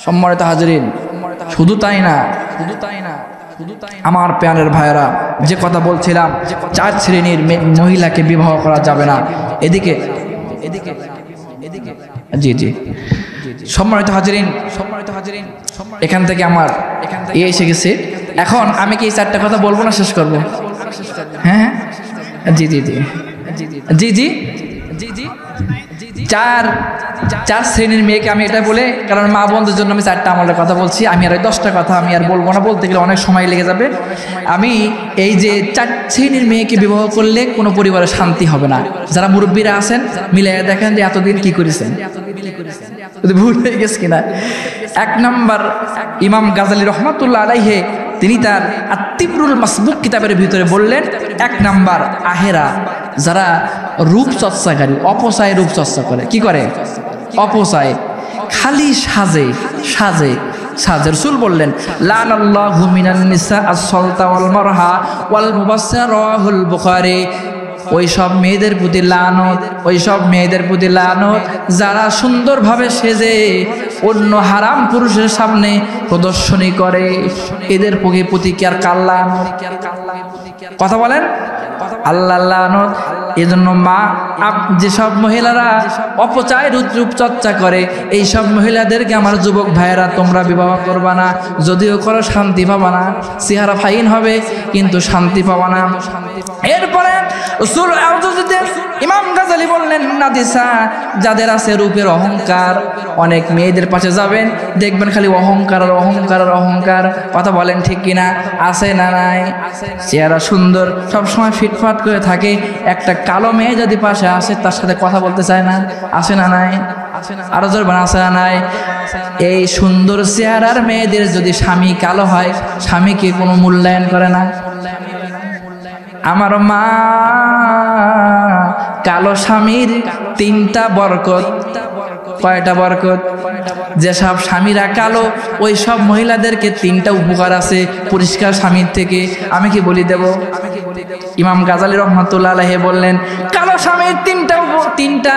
সম্মানিত হাজিরিন, শুধু তাই না, আমার প্রাণের ভাইয়েরা, যে কথা বলছিলাম, 4 শ্রেণীর মহিলাকে বিবাহ করা যাবে না। এদিকে জি জি সম্মানিত হাজিরিন, এখান থেকে আমার এসে গেছে। এখন আমি কি 4টা কথা বলবো না শেষ করবো? হ্যাঁ জি জি জি জি জি জি জি 4 শ্রেণীর মেয়েকে আমি এটা বলে, কারণ মা বোনদের জন্য আমি 4টা আমলের কথা বলছি। আমি আর 10টা কথা আমি আর বলবো না, বলতে গেলে অনেক সময় লেগে যাবে। আমি এই যে 4 শ্রেণীর মেয়েকে বিবাহ করলে কোনো পরিবারে শান্তি হবে না। যারা মুরব্বীরা আছেন, মিলাইয়া দেখেন যে এতদিন কি করেছেন, ভুল হয়ে গেছে কিনা। 1 নম্বর, ইমাম গাজালি রহমাতুল্লাহ আলাইহি তিনি তার আত-তিবরুল মাসবুক কিতাবের ভিতরে বললেন, 1 নম্বর আহেরা, যারা রূপচর্চাকারী, অপচয় রূপচর্চা করে। কি করে? অপচয়, খালি সাজে সাজে সাজে। রাসূল বললেন, লানাল্লাহু মিনান নিসা আস-সালতা ওয়াল মারহা ওয়াল মুবাসসিরা, রাওয়াহুল বুখারী। ওইসব মেয়েদের প্রতি লানত, ওইসব মেয়েদের প্রতি লানত যারা সুন্দরভাবে সেজে অন্য হারাম পুরুষের সামনে প্রদর্শনী করে। এদের প্রতি কি আর কাল্লা? কথা বলেন, আল্লাহ লানত। এজন্য মা যেসব মহিলারা অপচয় রূপচর্চা করে এই সব মহিলাদেরকে আমার যুবক ভাইয়েরা তোমরা বিবাহ করবা না, যদিও করো শান্তি পাবা না, চেহারা ফাইন হবে কিন্তু শান্তি পাবা না। এরপরে রাসূল ইমাম গাজ্জালী বললেন নাদিসা, যাদের আছে রূপের অহংকার, অনেক মেয়েদের পাশে যাবেন দেখবেন খালি অহংকার আর অহংকার আর অহংকার। কথা বলেন ঠিক কিনা? আছে না নাই? চেহারা সুন্দর, সবসময় ফিটফাট করে থাকে, একটা কালো মেয়ে যদি পাশে আসে তার সাথে কথা বলতে চায় না, আসে না নাই? আরো জোর বানা, আছে না নাই? এই সুন্দর চেহারার মেয়েদের যদি স্বামী কালো হয়, স্বামীকে কোনো মূল্যায়ন করে না। আমার মা, কালো স্বামীর 3টা বরকত। কয়টা বরকত? যেসব স্বামীরা কালো ওই সব মহিলাদেরকে 3টা উপকার আছে পরিষ্কার স্বামীর থেকে। আমি কি বলি দেব? ইমাম গাজ্জালী রহমাতুল্লাহ আলাইহি বললেন কালো স্বামীর 3টা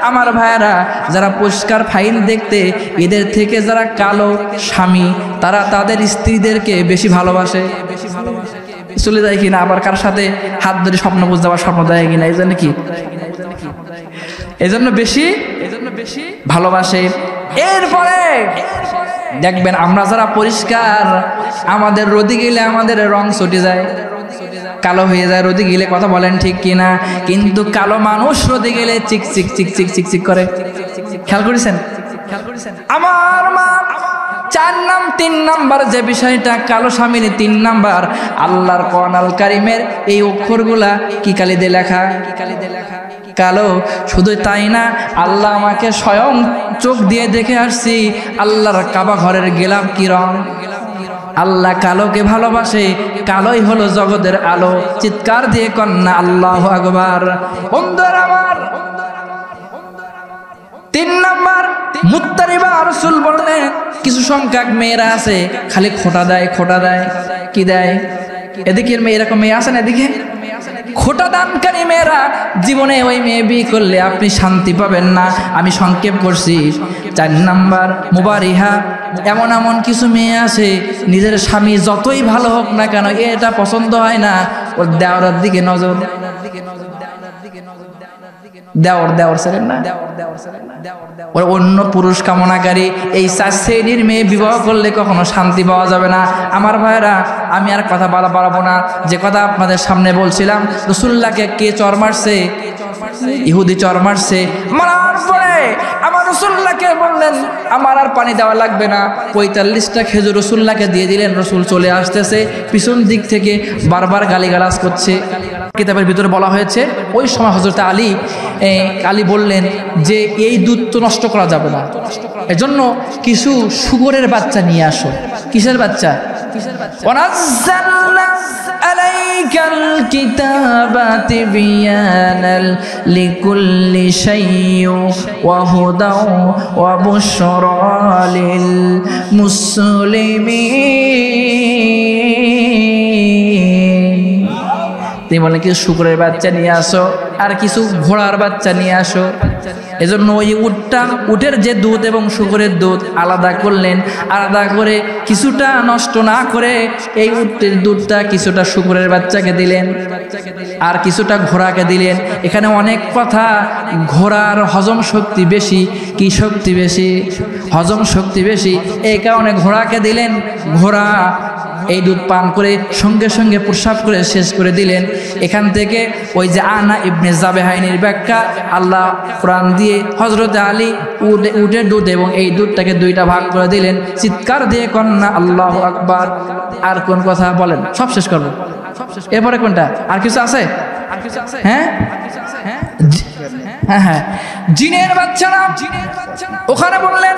আমার ভাইয়েরা যারা পরিষ্কার ফাইন দেখতে, এদের থেকে যারা কালো স্বামী তারা তাদের স্ত্রীদেরকে বেশি ভালোবাসে। চলে যায় কিনা, আবার কার সাথে হাত ধরে স্বপ্ন বুঝতে আবার স্বপ্ন দেয় কিনা, এই জন্য কি এই জন্য বেশি ভালোবাসে। এরপরে দেখবেন আমরা যারা পরিষ্কার, আমাদের রোদে গেলে আমাদের রং চটে যায়, কালো হয়ে যায় রোদে গেলে। কথা বলেন ঠিক কিনা? কিন্তু কালো মানুষ রোদে গেলে চিক চিক চিক চিক চিক চিক করে। খেয়াল করেছেন? আমার মা 3 নাম্বার যে বিষয়টা কালো স্বামীর 3 নাম্বার, আল্লাহর কোরআন আল কারীমের এই অক্ষরগুলা কি কালি দিয়ে লেখা? কালো। শুধু তাই না, আল্লাহ আমাকে স্বয়ং চোখ দিয়ে দেখে আসছি আল্লাহর কাবা ঘরের গেলাম কি রং। আল্লাহ কালোকে ভালোবাসে, কালোই হলো জগতের আলো। চিৎকার দিয়ে কন্যা আল্লাহু আকবার। বন্ধুরা আমার, 3 নাম্বার মুত্তারিবা রাসূল বললেন কিছু সংখ্যক মেয়েরা আছে খালি খোটা দেয়, খোটা দেয়। কি দেয়? এদিকে মেয়ে, এরকম মেয়ে আছে না? এদিকে খোটা দানকারী মেয়েরা, জীবনে ওই মেয়ে বিয়ে করলে আপনি শান্তি পাবেন না। আমি সংক্ষেপ করছি। 4 নাম্বার মুবারিহা, এমন কিছু মেয়ে আছে নিজের স্বামী যতই ভালো হোক না কেন এটা পছন্দ হয় না, ওর দেওয়ার দিকে নজর। দেওয়ার ছিলেন না, ওর অন্য পুরুষ কামনাকারী। এই 4 শ্রেণীর মেয়ে বিবাহ করলে কখনো শান্তি পাওয়া যাবে না। আমার ভাইরা, আমি আর কথা বাড়াবো না। যে কথা আপনাদের সামনে বলছিলাম, রাসূলুল্লাহকে কে চর মারছে? ইহুদি চর মারছে। মারার পরে আমার রাসূলুল্লাহকে বললেন আমার আর পানি দেওয়া লাগবে না। 45টা খেজুর রাসূলুল্লাহকে দিয়ে দিলেন। রাসূল চলে আসতেছে, পিছন দিক থেকে বারবার গালিগালাজ করছে। কিতাবের ভিতরে বলা হয়েছে ওই সময় হযরত আলী বললেন যে এই দুধ তো নষ্ট করা যাবে না, এজন্য কিছু শুকরের বাচ্চা নিয়ে আসো। কিসের বাচ্চা? ওয়ানাজ্জালনা আলাইকাল কিতাবা তিবয়ানাল লিকুল্লি শাইইন ওয়া হুদাও ওয়া বুশরা লিল মুসলিমিন। তিনি বলেন কিছু শুকরের বাচ্চা নিয়ে আসো আর কিছু ঘোড়ার বাচ্চা নিয়ে আসো। এজন্য ওই উটের যে দুধ এবং শুকরের দুধ আলাদা করলেন। আলাদা করে কিছুটা নষ্ট না করে এই উটের দুধটা কিছুটা শুকরের বাচ্চাকে দিলেন আর কিছুটা ঘোড়াকে দিলেন। এখানে অনেক কথা। ঘোড়ার হজম শক্তি বেশি। কি শক্তি বেশি? হজম শক্তি বেশি। এই কারণে ঘোড়াকে দিলেন। ঘোড়া এই দুধ পান করে সঙ্গে সঙ্গে প্রস্রাব করে শেষ করে দিলেন। এখান থেকে ওই যে আনা ইবনে জাবেহাইনের ব্যাখ্যা, আল্লাহ কোরআন দিয়ে হযরত আলী উটের দুধ এবং এই দুধটাকে 2টা ভাগ করে দিলেন। চিৎকার দিয়ে কন্যা আল্লাহু আকবার। আর কোন কথা বলেন? সব শেষ করবো। এরপরে কোনটা? আর কিছু আছে? হ্যাঁ হ্যাঁ হ্যাঁ, জিনের বাচ্চারা। ওখানে বললেন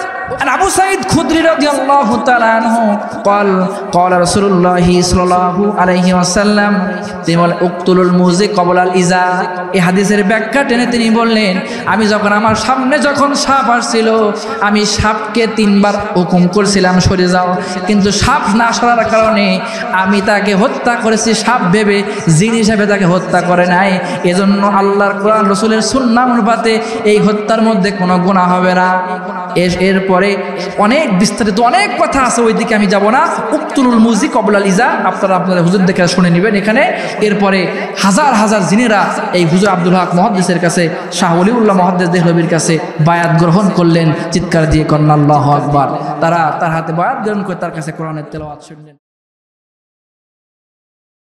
আবু সাঈদ খুদরি রাদিয়াল্লাহু তাআলা আনহু قال রাসূলুল্লাহ সাল্লাল্লাহু আলাইহি ওয়াসাল্লাম, তিনি বলেন উকতুলুল মুজি ক্বাবলাল ইজা। এই হাদিসের ব্যাখ্যা টেনে তিনি বললেন আমি যখন আমার সামনে যখন সাপ আসছিল আমি সাপকে 3বার হুকুম করছিলাম সরে যাও, কিন্তু সাপ না সরার কারণে আমি তাকে হত্যা করেছি। সাপ ভেবে, জিন হিসেবে তাকে হত্যা করে নাই। এজন্য আল্লাহর কোরআন রাসূলের সুন্নাহ অনুপাতে এই হত্যার মধ্যে কোনো গুনাহ হবে না। এরপরে অনেক বিস্তারিত অনেক কথা আছে, ওইদিকে আমি যাব না। উক্তুলুল মুজি কবলাল ইজা, আপনারা হুজুর দেখে শুনে নেবেন এখানে। এরপরে হাজার হাজার জিনেরা এই হুজুর আব্দুল হক মুহাদ্দিসের কাছে, শাহ ওলিউল্লাহ মুহাদ্দিস দেহলভির কাছে বায়াত গ্রহণ করলেন। চিৎকার দিয়ে কন্না আল্লাহু আকবার। তারা তার হাতে বায়াত গ্রহণ করে তার কাছে কোরআনের তেলাওয়াত শুনলেন।